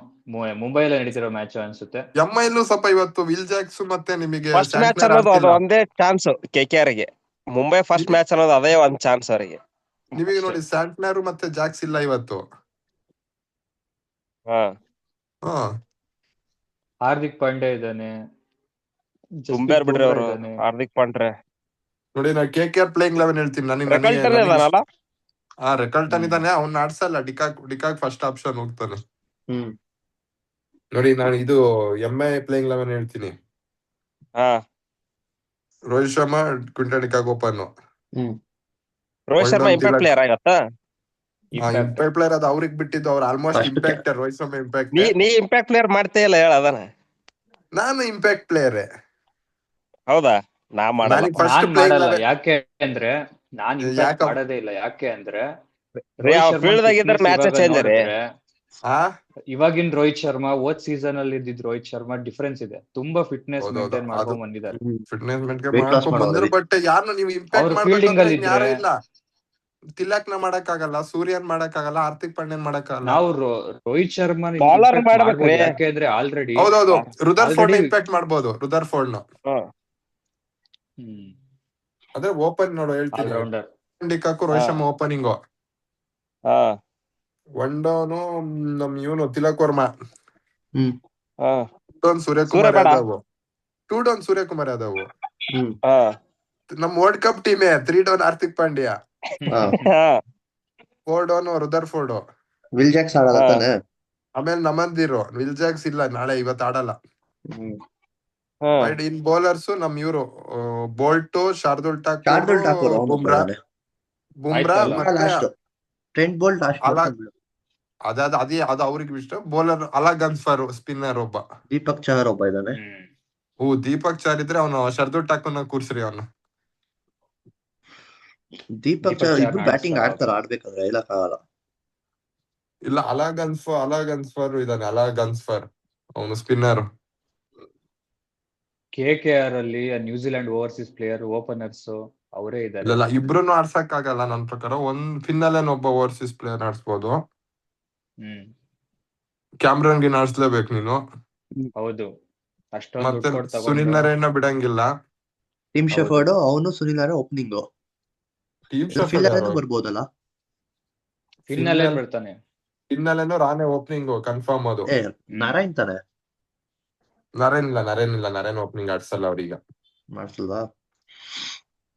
ಮುಂಬೈಲೇ ನಡೀತಿರೋ ಮ್ಯಾಚ್ ಅನ್ಸುತ್ತೆ. MIಲೂ ಸ್ವಲ್ಪ ಇವತ್ತು ವಿಲ್ ಜಾಕ್ಸ್ ಮತ್ತೆ ನಿಮಗೆ ಫಸ್ಟ್ ಮ್ಯಾಚ್ ಅನ್ನೋದು ಅದು ಒಂದೇ ಚಾನ್ಸ್ KKR ಗೆ. ಮುಂಬೈ ಫಸ್ಟ್ ಮ್ಯಾಚ್ ಅನ್ನೋದು ಅದೇ ಒಂದ್ ಚಾನ್ಸ್ ಅವರಿಗೆ. ನಿಮಗೆ ನೋಡಿ, ಸ್ಯಾಂಟ್ನರ್ ಮತ್ತೆ ಜಾಕ್ಸ್ ಇಲ್ಲ ಇವತ್ತು. ಹಾರ್ದಿಕ್ ಪಾಂಡ್ಯ ಇದ್ದಾನೆ, ತುಂಬ್ಯಾರ್ ಬಿಡ್ರಿ ಅವರು. ಹಾರ್ದಿಕ್ ಪಾಂಡ್ರೆ ನೋಡಿ ನಾ KKR ಪ್ಲೇಯಿಂಗ್ 11 ಹೇಳ್ತೀನಿ ರೆಕಲ್ಟನ್ ಇದಾನಲ್ಲ ರೆಕಲ್ಟನ್ ಇದ್ದಾನೆ, ಅವ್ನ ಆಡ್ಸಲ್ಲ. ಡಿಕಾಕ್ ಫಸ್ಟ್ ಆಪ್ಷನ್ ಹೋಗ್ತಾನೆ. ಹ್ಮ್ ನೋಡಿ ನಾನು ಇದು MI ಪ್ಲೇಯಿಂಗ್ 11 ಹೇಳ್ತೀನಿ. ಹಾ Rohit Sharma, Quinton de Kock open. ಹ್ಮ್ ರೋಹಿತ್ ಶರ್ಮಾ ಇಂಪ್ಯಾಕ್ಟ್ ಪ್ಲೇಯರ್ ಆಗತ್ತ. ಇಂಪ್ಯಾಕ್ಟ್ ಪ್ಲೇಯರ್ ಅದು ಅವ್ರಿಗೆ ಬಿಟ್ಟಿದ್ದು. ಅವ್ರು almost First impact. Rohit Sharma impact. ನೀ ಇಂಪ್ಯಾಕ್ಟ್ ಪ್ಲೇಯರ್ ಮಾಡ್ತೇ ಇಲ್ಲ ಹೇಳ ಅದನ್ನ. ನಾನು ಇಂಪ್ಯಾಕ್ಟ್ ಪ್ಲೇಯರ್. ಹೌದಾ? ನಾ ಮಾಡಲ್ಲ. ನಾನು ಫಸ್ಟ್ ನಾನ್ ಪ್ಲೇಯಿಂಗ್ ಮಾಡಲ್ಲ. 11 ಯಾಕೆ ಅಂದ್ರೆ ನಾನ್ ಇಂಪ್ಯಾಕ್ಟ್ ಯಾಕ ಮಾಡೋದೇ ಇಲ್ಲ. ಯಾಕೆ ಅಂದ್ರೆ ಫೀಲ್ಡ್ ದಾಗ ಇದ್ರೆ ಮ್ಯಾಚ್ ಚೇಂಜ್ ರೀ. ಇವಾಗಿನ ರೋಹಿತ್ ಶರ್ಮಾ ಹೋದ್ ಸೀಸನ್ ಅಲ್ಲಿ ಇದ್ದಿದ್ ರೋಹಿತ್ ಶರ್ಮಾ ಡಿಫರೆನ್ಸ್ ಇದೆ. ತುಂಬಾ ಫಿಟ್ನೆಸ್ ಮೇಂಟೈನ್ ಮಾಡ್ಕೊಂಡ್ ಬಂದಿದ್ದಾರೆ. ಫಿಟ್ನೆಸ್ ಮೇಂಟೈನ್ Weight loss ಮಾಡ್ಕೊಂಡ್ ಬಂದ್ರು. ಬಟ್ ಯಾರನ್ನ ನೀವು ಇಂಪ್ಯಾಕ್ಟ್ ಅವ್ರು ಮಾಡ್ಬೇಕು ಫೀಲ್ಡಿಂಗ್ ಅಂದ್ರೆ ಅಲ್ಲಿ ಯಾರು ಇದ್ರೆ ಇಲ್ಲ. ತಿಲಕ್ನ ಮಾಡಕ್ಕಾಗಲ್ಲ, ಸೂರ್ಯನ್ ಮಾಡಕ್ಕಾಗಲ್ಲ, ಹಾರ್ದಿಕ್ ಪಾಂಡ್ಯನ್ ಮಾಡಕ್ಕಾಗಲ್ಲ. ನಾವು ರೋಹಿತ್ ಶರ್ಮಾ ಬೌಲರ್ ಮಾಡ್ಬೋದು. ಮಾಡ್ಬೇಕ್ರಿ. ಯಾಕೆ ಅಂದ್ರೆ ಆಲ್ರೆಡಿ ಹೌದೌದು, ರುದರ್ಫೋರ್ಡ್ ಇಂಪ್ಯಾಕ್ಟ್ ಮಾಡ್ಬೋದು. ರುದರ್ಫೋರ್ಡ್ ಅದೇ ಓಪನ್ ನೋಡು ಹೇಳ್ತೀನಿ. ಆಲ್ರೌಂಡರ್. ಡಿಕಾಕು, ರೋಹಿತ್ ಶರ್ಮಾ ಓಪನಿಂಗು. ಹಾ ಒನ್ ಡೌನು ನಮ್ ಇವನು ತಿಲಕ್ ವರ್ಮಾ. ಹ್ಮ್ ಹಾ ಡೌನ್ ಸೂರ್ಯಕುಮಾರ್ ಸೂರ್ಯ ಬೇಡ. ಯಾದವ್. 2 ಡೌನ್ ಸೂರ್ಯಕುಮಾರ್ ಯಾದವ್. ಹ್ಮ್ ಹಾ ನಮ್ ವರ್ಲ್ಡ್ ಕಪ್ ಟೀಮೇ. 3 ಡೌನ್ ಹಾರ್ದಿಕ್ ಪಾಂಡ್ಯ. ಹಾ 4 ಡೌನ್ ರುದರ್ಫೋರ್ಡ್. ವಿಲ್ ಜಾಕ್ಸ್ ಆಡಲ್ಲ ತಾನೆ? ಆಮೇಲೆ ನಮಂದಿರು. ವಿಲ್ ಜಾಕ್ಸ್ ಇಲ್ಲ, ನಾಳೆ ಇವತ್ತು ಆಡಲ್ಲ. ಹ್ಮ್ ವೈಡ್ ಇನ್ ಬೌಲರ್ಸ್ ನಮ್ ಇವ್ರು ಬೋಲ್ಟ್, ಶಾರ್ದುಲ್ ಶಾರ್ದುಲ್ ಠಾಕೂರ್ ಅವನು ಬುಮ್ರಾ ಆಯ್ತಲ್ಲ. ಮತ್ತೆ ಲಾಸ್ಟ್ ಟ್ರೆಂಟ್ ಬೋಲ್ಟ್ ಅಲ್ಲ ಅದು ಅವ್ರಿಗೆ ಇಷ್ಟ. ಬೌಲರ್ ಅಲಾಗ್ ಅನ್ಸ್ಫರ್, ಸ್ಪಿನ್ನರ್ ಒಬ್ಬ. ದೀಪಕ್ ಚಹರ್ ಒಬ್ಬ ಇದ್ದಾನೆ. ದೀಪಕ್ ಚಾರ್ ಇದ್ರೆ ಅವನು ಶಾರ್ದುಲ್ ಠಾಕೂರ್ನ ಕೂರ್ಸ್ರಿ. ಅವನು ದೀಪಕ್ ಚಹರ್ ಇಬ್ರು ಬ್ಯಾಟಿಂಗ್ ಆಡ್ತಾರ. ಆಡ್ಬೇಕಾದ್ರೆ ಹೇಳಕ್ಕಾಗಲ್ಲ. ಇಲ್ಲ, ಅಲಾಗ್ ಅನ್ಸ್ಫರ್ ಇದಾನೆ. ಅಲಾಗ್ ಅನ್ಸ್ಫರ್ ಅವನು ಸ್ಪಿನ್ನರ್. KKR ಅಲ್ಲಿ ನ್ಯೂಜಿಲೆಂಡ್ ಓವರ್ಸೀಸ್ ಪ್ಲೇಯರ್ ಓಪನರ್ಸ್ ಅವರೇ ಇದ್ದಾರೆ. ಇಲ್ಲ ಇಬ್ರು ಆಡ್ಸಕ್ ಆಗಲ್ಲ ನನ್ ಪ್ರಕಾರ. ಒಂದ್ ಫಿನ್ನಲ್ ಒಬ್ಬ ಓವರ್ಸೀಸ್ ಪ್ಲೇಯರ್ ಆಡ್ಸ್ಬೋದು. ಕ್ಯಾಮ್ರನ್ ಗಿನ್ ಆಡ್ಸ್ಲೇಬೇಕು ನೀನು. ಹೌದು, ಅಷ್ಟೊಂದು ಮತ್ತೆ ದುಡ್ಡು ಕೊಟ್ಟು ಸುನಿಲ್ ನಾರಾಯಣ ಬಿಡಂಗಿಲ್ಲ. ಟಿಮ್ ಶೆಫರ್ಡ್ ಅವನು Sunil Narayan opening. Team filler ಬರ್ಬೋದಲ್ಲ. ಫಿನ್ನಲ್ಲೇ ಬಿಡ್ತಾನೆ. ಫಿನ್ನಲ್ಲೇನೋ ರಾಣೆ ಓಪನಿಂಗ್ ಕನ್ಫರ್ಮ್. ಅದು ನಾರಾಯಣ್ ತಾನೆ? ನರೇನ್ ಇಲ್ಲ. ನರೇನ್ ಓಪನಿಂಗ್ ಆಡ್ಸಲ್ಲ ಅವ್ರೀಗ. ಮಾಡ್ಸಲ್ವಾ?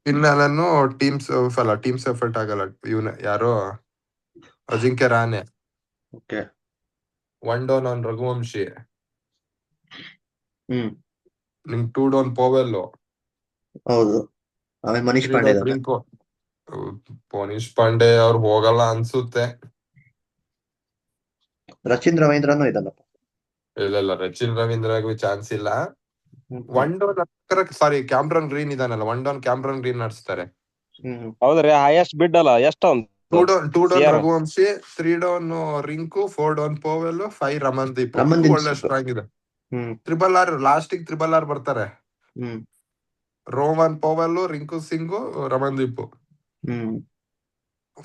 ಫಿನ್ನಲ್ಲೇನು ಟೀಮ್ಸ್ ಎಫರ್ಟ್ ಆಗಲ್ಲ. ಇವನು ಯಾರೋ ಅಜಿಂಕ್ಯ ರಾಣೆ. ಓಕೆ. 1 ಡೌನ್ ಅವ್ನ್ ರಘುವಂಶಿ. ನಿಂಗ್ 2 ಡೌನ್ ಪೋವೆಲ್. ಹೌದು. ಆಮೇಲೆ ಮನೀಶ್ ಪಾಂಡೆ ಇದ್ದಾನೆ. ಮನೀಶ್ ಪಾಂಡೆ ಅವ್ರು ಹೋಗಲ್ಲ ಅನ್ಸುತ್ತೆ. ರಚಿನ್ ರವೀಂದ್ರನು ಇದ್ದಾನಪ್ಪ. ಇಲ್ಲ ರಚಿನ್ ರವೀಂದ್ರಗೂ ಚಾನ್ಸ್ ಇಲ್ಲ. 1 ಡೌನ್ ಸಾರಿ ಕ್ಯಾಮ್ರನ್ ಗ್ರೀನ್ ಇದಾನಲ್ಲ. 1 ಡೌನ್ ಕ್ಯಾಮ್ರನ್ ಗ್ರೀನ್ ನಡೆಸ್ತಾರೆ. ಹೌದ್ರಿ, ಹೈಯೆಸ್ಟ್ ಬಿಡ್ ಅಲ್ಲ. ಎಷ್ಟ 2 down Raghuvanshi, 3 down Rinku, 4 down Powell, 5 Ramandeep. ಒಳ್ಳೆ ಸ್ಟ್ರಾಂಗ್ ಇದೆ. RRR ಲಾಸ್ಟಿಗೆ RRR ಬರ್ತಾರೆ. Rovman Powell, Rinku Singh, Ramandeep.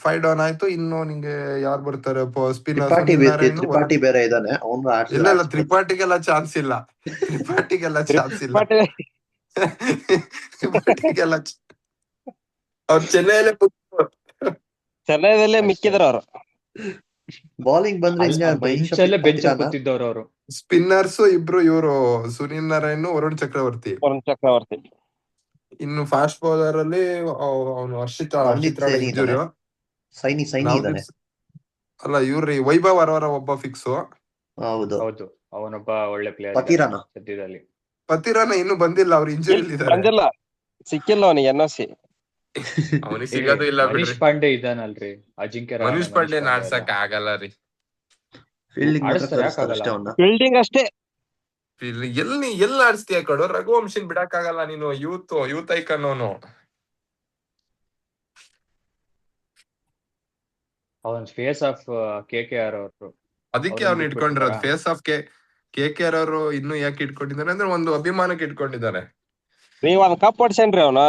5 down ಆಯ್ತು. ಇನ್ನು ನಿಂಗೆ ಯಾರು ಬರ್ತಾರೆ? ತ್ರಿಪಾಠಿ ಬೇರೆ ಇದ್ದಾನೆ. ಇಲ್ಲ ತ್ರಿಪಾಠಿಗೆಲ್ಲ ಚಾನ್ಸ್ ಇಲ್ಲ. ಅವ್ರು ಚೆನ್ನೈದಲ್ಲೇ ಮಿಕ್ಕಿದ್ರ ಅವ್ರು. ಬೌಲಿಂಗ್ ಬಂದ್ರೆ ಕೂತಿದ್ದವ್ರು ಅವರು. ಸ್ಪಿನ್ನರ್ಸ್ ಇಬ್ರು ಇವರು ಸುನಿಲ್ ನಾರಾಯಣ್, ವರುಣ್ ಚಕ್ರವರ್ತಿ. ಇನ್ನು ಫಾಸ್ಟ್ ಬೌಲರ್ ಅಲ್ಲಿ ಅವನು ಹರ್ಷಿತ್ ಇಂಜುರಿ. ಅಲ್ಲ ಇವ್ರಿ ವೈಭವ್ ಅವರ ಒಬ್ಬ ಫಿಕ್ಸ್. ಹೌದು, ಅವನೊಬ್ಬ ಒಳ್ಳೆ ಪ್ಲೇಯರ್. ಪತಿರಾನ ಇನ್ನು ಬಂದಿಲ್ಲ. ಅವ್ರು ಇಂಜುರಿ ಬಂದಿಲ್ಲ, ಸಿಕ್ಕಿಲ್ಲ ಅವನಿಗೆ NOC. ಅವನಿಗೆ ಸಿಗೋದು ಇಲ್ಲ. ಮನೀಶ್ ಪಾಂಡೆ ಇದಾನಲ್ರಿ, ಅಜಿಂಕ್ಯ ರಾಣೆ. ಮನೀಶ್ ಪಾಂಡೆ ಆಡ್ಸಕ್ ಆಗಲ್ಲ ರೀ. ಫೀಲ್ಡಿಂಗ್ ಅಷ್ಟೇ. ಎಲ್ಲಿ ಆಡಿಸ್ತೀಯ ಕಡು? ರಘುವಂಶಿನ್ ಬಿಡಕ್ಕಾಗಲ್ಲ ನೀನು. ಯೂತ್ ಐಕನ್ ಅವನು. ಅವನ್ ಫೇಸ್ ಆಫ್ KKR ಅವರು. ಅದಕ್ಕೆ ಅವ್ನು ಇಟ್ಕೊಂಡಿರೋದು ಫೇಸ್ ಆಫ್ KKR ಅವರು. ಇನ್ನು ಯಾಕೆ ಇಟ್ಕೊಂಡಿದ್ದಾರೆ ಅಂದ್ರೆ ಒಂದು ಅಭಿಮಾನಕ್ಕೆ ಇಟ್ಕೊಂಡಿದ್ದಾರೆ. ನೀವ್ ಒಂದ್ ಕಪ್ ಹೊಡ್ಸೇನ್ರಿ ಅವನು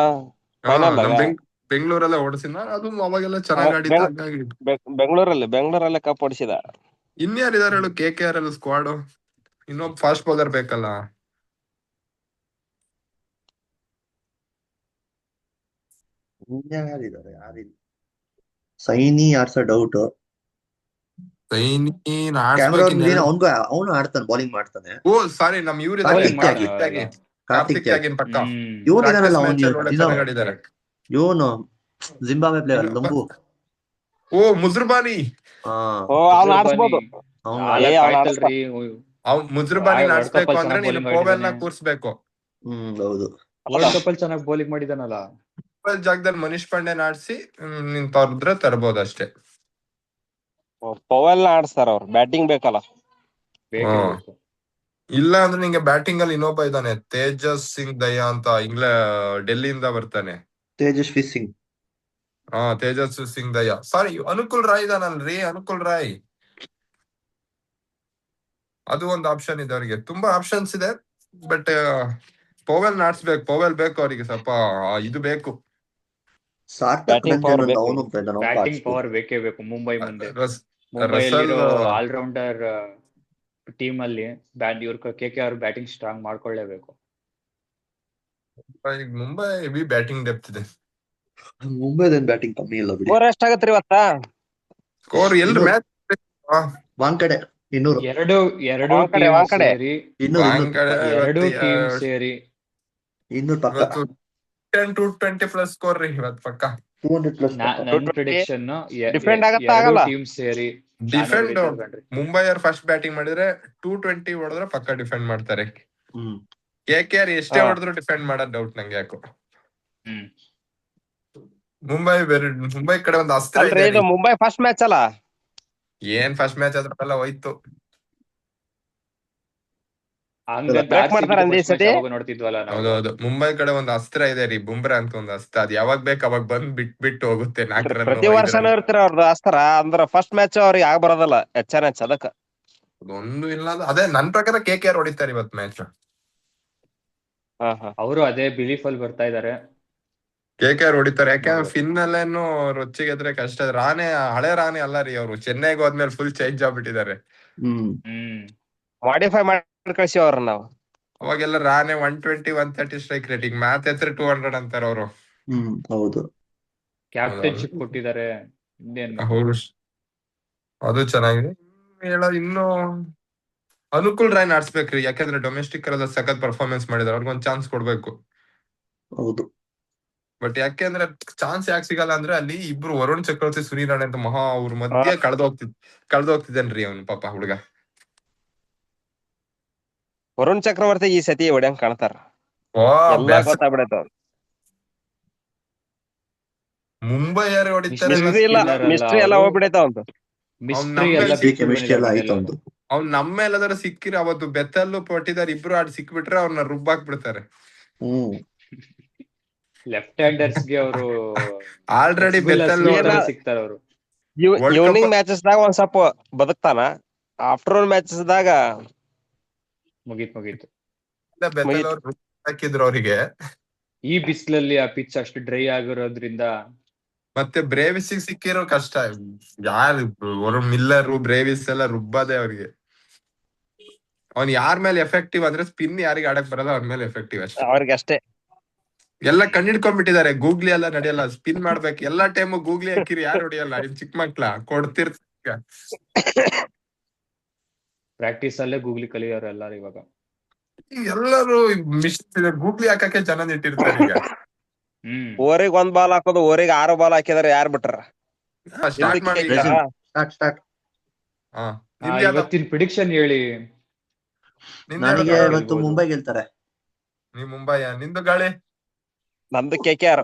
ಬೆಂಗಳೂರಲ್ಲೇ ಓಡಿಸಿದ. ಅದು ಅವಾಗೆಲ್ಲ ಚೆನ್ನಾಗಿ ಆಡಿದ. ಹಾಗಾಗಿ ಬೆಂಗಳೂರಲ್ಲೇ ಕಪ್ ಹೊಡಿಸಿದ. ಇನ್ಯಾರಿದಾರೆ ಹೇಳು KKR ಅಲ್ಲಿ ಸ್ಕ್ವಾಡ್? ಇನ್ನೊಬ್ಬ ಫಾಸ್ಟ್ ಬೌಲರ್ ಬೇಕಲ್ಲ. ಸೈನಿ ಆಡ್ಸೋ ಡೌಟ್. ಅವನು ಆಡ್ತಾನೆ, ಬೌಲಿಂಗ್ ಮಾಡ್ತಾನೆ. ಓ ಸಾರಿ, ನಮ್ ಇವ್ರು ಕಾರ್ತಿಕ್ ತ್ಯಾಗಿ ಪಕ್ಕ. ಇವನಿದಾನಲ್ಲ ಅವನು ಇವನು ಜಿಂಬಾಬ್ವೆ ಪ್ಲೇಯರ್ ಇನ್ನೊಬ್ಬ ಲಂಬು. ಓ ಮುಜುರ್ಬಾನಿ. ಹಾ ಓ ಅವ್ನ ಆಡ್ಸ್ಬೋದು. ಅವ್ನು ನಾಲ್ಕ್ ಅವ್ನ ಆಯ್ತಲ್ರಿ ಮುಜುರ್ಬಾನಿ ವರ್ಲ್ಡ್ ಕಪ್ ಆಡ್ಸ್ಬೇಕು ಅಲ್ಲಿ ಅಂದ್ರೆ ಚೆನ್ನಾಗ್ ನೀನು ಬೌಲಿಂಗ್ ಪೋವೆಲ್ ನ ಮಾಡಿದಾನೆ. ಕೂರ್ಸ್ಬೇಕು. ಹೌದು. ವರ್ಲ್ಡ್ ಕಪ್ ಅಲ್ಲಿ ಚೆನ್ನಾಗಿ ಬೌಲಿಂಗ್ ಮಾಡಿದಾನಲ್ಲ. ಪೋವೆಲ್ ಜಾಗದಲ್ಲಿ ಮನೀಶ್ ಪಾಂಡೆನ ಆಡ್ಸಿ ನೀನ್ ತರಬಹುದು ಅಷ್ಟೇ. ಪವಲ್ ಆಡ್ಸ್ತಾರ ಅವ್ರು, ಬ್ಯಾಟಿಂಗ್ ಬೇಕಲ್ಲ. ಬೇಕೇ ಬೇಕು. ಇಲ್ಲ ಅಂದ್ರೆ ನಿಂಗೆ ಬ್ಯಾಟಿಂಗ್ ಅಲ್ಲಿ ಇನ್ನೊಬ್ಬ ಇದ್ದಾನೆ, ತೇಜಸ್ ಸಿಂಗ್ ದಯಾ ಅಂತ ಡೆಲ್ಲಿಯಿಂದ ಬರ್ತಾನೆ. ತೇಜಸ್ವಿ ಸಿಂಗ್. ತೇಜಸ್ ಸಿಂಗ್ ದಯಾ. ಸಾರಿ, ಅನುಕುಲ್ ರಾಯ್ ಇದಾನಲ್ರಿ, ಅನುಕುಲ್ ರಾಯ್. ಅದು ಒಂದು ಆಪ್ಷನ್ ಇದೆ ಅವರಿಗೆ. ತುಂಬಾ ಆಪ್ಷನ್ಸ್ ಇದೆ, ಬಟ್ ಪೋವೆಲ್ ಆಡ್ಸ್ಬೇಕು. ಪೋವೆಲ್ ಬೇಕು ಅವರಿಗೆ, ಸ್ವಲ್ಪ ಇದು ಬೇಕು. ಸಾರ್ಥಕ್ ಬ್ಯಾಟಿಂಗ್ ಪವರ್ ರಂಜನ್ ಅಂತ ಬೇಕು. ಅವನು ಇದ್ದಾನೆ, ಅವ್ನು ಬ್ಯಾಟಿಂಗ್ ಆಡ್ಸ್ಬೋದು. ಪವರ್ ಬೇಕೇ ಬೇಕು ಮುಂಬೈ ಮುಂದೆ. ರಸಲ್ ಮುಂಬೈಯಲ್ಲಿರೋ ಆಲ್ರೌಂಡರ್ ಟೀಮ್ ಅಲ್ಲಿ ಇವ್ರ KKR ಅವ್ರು ಬ್ಯಾಟಿಂಗ್ ಸ್ಟ್ರಾಂಗ್ ಮಾಡ್ಕೊಳ್ಳೇಬೇಕು. ಮುಂಬೈ ಹೆವಿ ಬ್ಯಾಟಿಂಗ್ ಡೆಪ್ತ್ ಇದೆ. ಮುಂಬೈದೇನ್ ಬ್ಯಾಟಿಂಗ್ ಕಮ್ಮಿ ಇಲ್ಲ ಬಿಡಿ. ಸ್ಕೋರ್ ಎಷ್ಟಾಗತ್ರಿ ಇವತ್ತ? ಸ್ಕೋರ್ ಎಲ್ರು ಮ್ಯಾಚ್ ವಾಂಕಡೆ 200. ಎರಡು ವಾಂಕಡೆ, ಟೀಮ್ ವಾಂಕಡೆ. ಸೇರಿ 200 ಎರಡು ಟೀಮ್ ಸೇರಿ 200 ಪಕ್ಕ. 220 ಪ್ಲಸ್ ಸ್ಕೋರ್ ರೀ ಇವತ್ತು ಪಕ್ಕ. 200 ಪ್ಲಸ್ ಪಕ್ಕ. ನನ್ ಪ್ರಿಡಿಕ್ಷನ್ ಡಿಫೆಂಡ್ ಆಗತ್ತಾ ಎರಡು ಆಗಲ್ಲ? ಟೀಮ್ ಸೇರಿ ಡಿಫೆಂಡ್ ಮುಂಬೈ ಅವ್ರು ಫಸ್ಟ್ ಬ್ಯಾಟಿಂಗ್ ಮಾಡಿದ್ರೆ 220 ಹೊಡೆದ್ರೆ ಪಕ್ಕ ಡಿಫೆಂಡ್ ಮಾಡ್ತಾರೆ. KKR ಎಷ್ಟೇ ಹೊಡೆದ್ರು ಡಿಫೆಂಡ್ ಮಾಡೋದ್ ಡೌಟ್ ನಂಗೆ ಯಾಕೋ. ಮುಂಬೈ ಕಡೆ ಒಂದು ಅಸ್ತ್ರ ಅಲ್ರಿ, ಇದೆ. ಇದು ಮುಂಬೈ ಫಸ್ಟ್ ಮ್ಯಾಚ್ ಅಲ್ಲ? ಏನ್ ಫಸ್ಟ್ ಮ್ಯಾಚ್ ಅದ್ರಲ್ಲ ಹೋಯ್ತು. ಬ್ರೇಕ್ ಮಾಡ್ತಾರ ಅಂದಿ ಈ ಸತಿ? ನೋಡ್ತಿದ್ವಲ್ಲ ನಾವು. ಹೌದೌದು, ಮುಂಬೈ ಕಡೆ ಒಂದು ಅಸ್ತ್ರ ಇದೆ ರೀ, ಬುಮ್ರಾ ಅಂತ ಒಂದು ಅಸ್ತ್ರ. ಅದ್ ಯಾವಾಗ ಬೇಕು ಅವಾಗ ಬಂದ್ ಬಿಟ್ಟು ಹೋಗುತ್ತೆ. 4 ರನ್ ಪ್ರತಿ ವರ್ಷನೂ ಇರ್ತೀರ ಅವ್ರದ್ದು ಅಸ್ತರ. ಅಂದ್ರ ಫಸ್ಟ್ ಮ್ಯಾಚ್ ಅವ್ರಿಗೆ ಆಗ ಬರೋದಲ್ಲ, HNH ಅದಕ್ಕ. ಒಂದು ಇಲ್ಲ ಅದೇ ನನ್ ಪ್ರಕಾರ KKR ಹೊಡಿತಾರೆ ಇವತ್ತು ಮ್ಯಾಚ್. ಅವರು ಅದೇ ಬಿಲೀಫ್ ಅಲ್ಲಿ ಬರ್ತಾ ಇದಾರೆ. KKR ಹೊಡಿತಾರೆ, ಯಾಕಂದ್ರೆ ಫಿನ್ ಅಲ್ಲೇನು ರೊಚ್ಚಿಗೆದ್ರೆ ಕಷ್ಟ. ಹಳೆ ರಾಣೆ ಅಲ್ಲ ರೀ ಅವರು. ಚೆನ್ನೈಗೆ ಹೋದ್ಮೇಲೆ ಫುಲ್ ಚೇಂಜ್ ಆಗ್ಬಿಟ್ಟಿದ್ದಾರೆ. ಮಾಡಿಫೈ ಮಾಡಿ ಕಳ್ಸಿ ಅವ್ರ ನಾವು. ಅವಾಗೆಲ್ಲ ರಾಣೆ 120 130 ಸ್ಟ್ರೈಕ್ ರೇಟಿಂಗ್, ಮ್ಯಾಚ್ ಹತ್ರ 200 ಅಂತಾರ ಅವರು. ಹೌದು. ಕ್ಯಾಪ್ಟನ್ಶಿಪ್ ಕೊಟ್ಟಿದ್ದಾರೆ. ಅದು ಚೆನ್ನಾಗಿದೆ. ಇನ್ನು ಅನುಕೂಲ್ ರಾಯ್ ಆಡ್ಸ್ಬೇಕ್ರಿ, ಯಾಕಂದ್ರೆ ಡೊಮೆಸ್ಟಿಕ್ ಅಲ್ಲ ಸಖತ್ ಪರ್ಫಾರ್ಮೆನ್ಸ್ ಮಾಡಿದಾರೆ. ಅವ್ರಿಗೊಂದ್ ಚಾನ್ಸ್ ಕೊಡ್ಬೇಕು. ಹೌದು. ಬಟ್ ಯಾಕೆಂದ್ರೆ ಚಾನ್ಸ್ ಯಾಕೆ ಸಿಗಲ್ಲ ಅಂದ್ರೆ ಅಲ್ಲಿ ಇಬ್ರು ವರುಣ್ ಚಕ್ರವರ್ತಿ, ಸುನೀಲ್ ರಾಣೆ ಅಂತ ಅವ್ರ ಮಧ್ಯೆ ಕಳ್ದೋಗ್ತಿದ್ದೇನ್ರಿ ಅವನು ಪಾಪ ಹುಡುಗ. ವರುಣ್ ಚಕ್ರವರ್ತಿ ಈ ಸತಿ ಹೊಡ್ಯಂಗ್ ಕಾಣ್ತಾರ. ಗೊತ್ತಾಗ್ಬಿಡತ್ತ. ಮುಂಬೈ ಯಾರು ಹೊಡಿತಾರೆ? ಮಿಸ್ಟ್ರಿ ಎಲ್ಲ ಹೋಗ್ಬಿಡೈತ ಅವ್ನು. ಅವ್ನ್ ನಮ್ಮ ಎಲ್ಲಾದ್ರೂ ಸಿಕ್ಕಿರ ಅವತ್ತು ಬೆತ್ತಲ್ಲೂ ಪಟ್ಟಿದಾರೆ ಇಬ್ರು ಆಡ್ ಸಿಕ್ಬಿಟ್ರೆ ಅವ್ರನ್ನ ರುಬ್ಬಾಕ್ಬಿಡ್ತಾರೆ. ಲೆಫ್ಟ್ ಹ್ಯಾಂಡರ್ಸ್ ಗೆ ಅವರು ಆಲ್ರೆಡಿ ಬೆತ್ತಲ್ಲೂ ಸಿಗ್ತಾರ ಅವರು. ಈವ್ನಿಂಗ್ ಮ್ಯಾಚಸ್ ದಾಗ ಒಂದ್ ಸ್ವಲ್ಪ ಬದುಕ್ತಾನ, ಆಫ್ಟರ್ನೂನ್ ಮ್ಯಾಚಸ್ ದಾಗ ಮುಗೀತು. ಹಾಕಿದ್ರು ಅವರಿಗೆ. ಈ ಬಿಸಿಲಲ್ಲಿ ಆ ಪಿಚ್ ಅಷ್ಟು ಡ್ರೈ ಆಗಿರೋದ್ರಿಂದ. ಮತ್ತೆ ಬ್ರೇವಿಸ್ ಸಿಕ್ಕಿರೋ ಕಷ್ಟ. ಯಾರು ವರುಣ್ ಮಿಲ್ಲರ್, ಬ್ರೇವಿಸ್ ಎಲ್ಲ ರುಬ್ಬಾದೆ ಅವ್ರಿಗೆ. ಅವ್ನ್ ಯಾರ ಮೇಲೆ ಎಫೆಕ್ಟಿವ್ ಅಂದ್ರೆ ಸ್ಪಿನ್ ಯಾರಿಗೆ ಆಡಕ್ ಬರಲ್ಲ, ಅವ್ರ ಮೇಲೆ ಎಫೆಕ್ಟಿವ್ ಅಷ್ಟೇ. ಅವ್ರಿಗೆ ಅಷ್ಟೇ. ಎಲ್ಲ ಕಣ್ಣಿಡ್ಕೊಂಡ್ಬಿಟ್ಟಿದ್ದಾರೆ. ಗೂಗ್ಲಿ ಎಲ್ಲ ನಡೆಯಲ್ಲ, ಸ್ಪಿನ್ ಮಾಡ್ಬೇಕು. ಎಲ್ಲಾ ಟೈಮು ಗೂಗ್ಲಿ ಹಾಕಿರಿ ಯಾರು ಹೊಡಿಯಲ್ಲ. ಚಿಕ್ಕ ಮಕ್ಳ ಕೊಡ್ತಿರ್ತ ಪ್ರಾಕ್ಟೀಸ್ ಅಲ್ಲೇ ಗೂಗ್ಲಿ ಕಲಿಯೋರು ಎಲ್ಲಾರು ಇವಾಗ. ಎಲ್ಲರೂ ಗೂಗ್ಲಿ ಹಾಕಕ್ಕೆ ಜನ ಇಟ್ಟಿರ್ತಾರೆ ಈಗ. ಓವರಿಗೆ 1 ಬಾಲ್ ಹಾಕೋದು, ಓವರಿಗೆ 6 ಬಾಲ್ ಹಾಕಿದಾರೆ. ಯಾರು ಬಿಟ್ರ? ಇವತ್ತಿನ ಪ್ರಿಡಿಕ್ಷನ್ ಹೇಳಿ. ನನಗೆ ಇವತ್ತು ಮುಂಬೈ ಗೆಲ್ತಾರೆ. ನೀವ್ ಮುಂಬೈ? ನಿಂದು ಗಾಳಿ? ನಂದು KKR.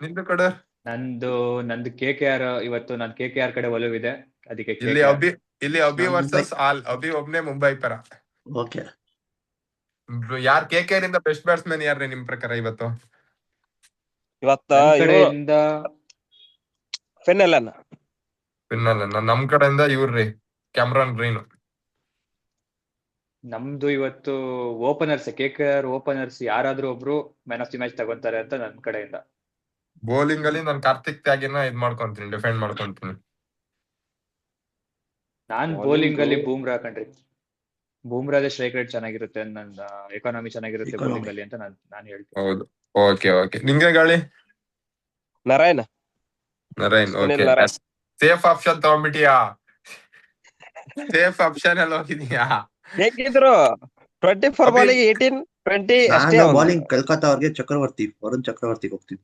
ನಿಂದು ಕಡೆ? ನಂದು KKR. ಇವತ್ತು ನನ್ KKR ಕಡೆ ಒಲವಿದೆ. ಅದಕ್ಕೆ ಇಲ್ಲಿ ಅಭಿ ವರ್ಸಸ್ ಅಭಿ ಒಬ್ನೇ ಮುಂಬೈ ಪರ. ಓಕೆ. ಯಾರ್ KKR ಇಂದ ಬೆಸ್ಟ್ ಬ್ಯಾಟ್ಸ್ಮನ್ ಯಾರ್ರಿ ನಿಮ್ ಪ್ರಕಾರ ಇವತ್ತು? ಫಿನ್ನಲ್ ನಮ್ ಕಡೆಯಿಂದ ಇವ್ರಿ ಕ್ಯಾಮ್ರಾನ್ ಗ್ರೀನ್. ನಮ್ದು ಇವತ್ತು ಓಪನರ್ಸ್, KKR ಓಪನರ್ಸ್ ಯಾರಾದ್ರೂ ಒಬ್ರು ಮ್ಯಾನ್ ಆಫ್ ದಿ ಮ್ಯಾಚ್ ತಗೊಂತಾರೆ ಅಂತ ನನ್ ಕಡೆಯಿಂದ. ಬೌಲಿಂಗ್ ಅಲ್ಲಿ ನಾನು ಕಾರ್ತಿಕ್ ತ್ಯಾಗಿನ ಮಾಡ್ಕೊಂತೀನಿ, ಡಿಫೆಂಡ್ ಮಾಡ್ಕೊಂತೀನಿ. ನಾನ್ ಬೌಲಿಂಗ್ ಅಲ್ಲಿ ಬೂಮ್ರಾ ಕಣ್ರಿ. ಬೂಮ್ರಾದ ಸ್ಟ್ರೈಕ್ ರೇಟ್ ಚೆನ್ನಾಗಿರುತ್ತೆ, ನನ್ನ ಎಕಾನಮಿ ಚೆನ್ನಾಗಿರುತ್ತೆ ಬೌಲಿಂಗ್ ಅಲ್ಲಿ ಅಂತ ನಾನು ಹೇಳ್ತೀನಿ. ಹೌದು. ಓಕೆ. ನಿಂಗೆ ಗಾಳಿ? ನಾರಾಯಣ್. ಓಕೆ. ಸೇಫ್ ಆಪ್ಷನ್ ತಗೊಂಡ್ಬಿಟ್ಟಿಯಾ? ಸೇಫ್ ಆಪ್ಷನ್ ಅಲ್ಲಿ ಹೋಗಿದೀಯಾ? ಹೇಗಿದ್ರು 24 ಬಾಲಿಗೆ 18 20 ಅಷ್ಟೇ. ಬೌಲಿಂಗ್ ಕಲ್ಕತ್ತಾ ಅವ್ರಿಗೆ ವರುಣ್ ಚಕ್ರವರ್ತಿಗೆ ಹೋಗ್ತೀನಿ.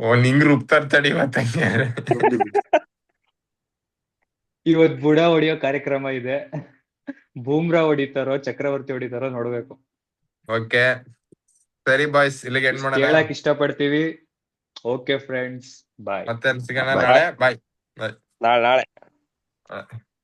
ಓ ನಿಂಗ್ ರುಬ್ತಾರ ತಡಿ ಮತ್ತೆ. ಇವತ್ ಬುಡ ಹೊಡಿಯೋ ಕಾರ್ಯಕ್ರಮ ಇದೆ. ಬೂಮ್ರಾ ಹೊಡಿತಾರೋ ಚಕ್ರವರ್ತಿ ಹೊಡಿತಾರೋ ನೋಡ್ಬೇಕು. ಓಕೆ ಸರಿ ಬಾಯ್ಸ್, ಇಲ್ಲಿಗೆ ಎಂಡ್ ಮಾಡೋಣ. ಕೇಳಕ್ ಇಷ್ಟಪಡ್ತೀವಿ. ಓಕೆ ಫ್ರೆಂಡ್ಸ್, ಬಾಯ್. ಮತ್ತೆ ಸಿಗೋಣ Bye. ನಾಳೆ. ಬಾಯ್. ನಾಳೆ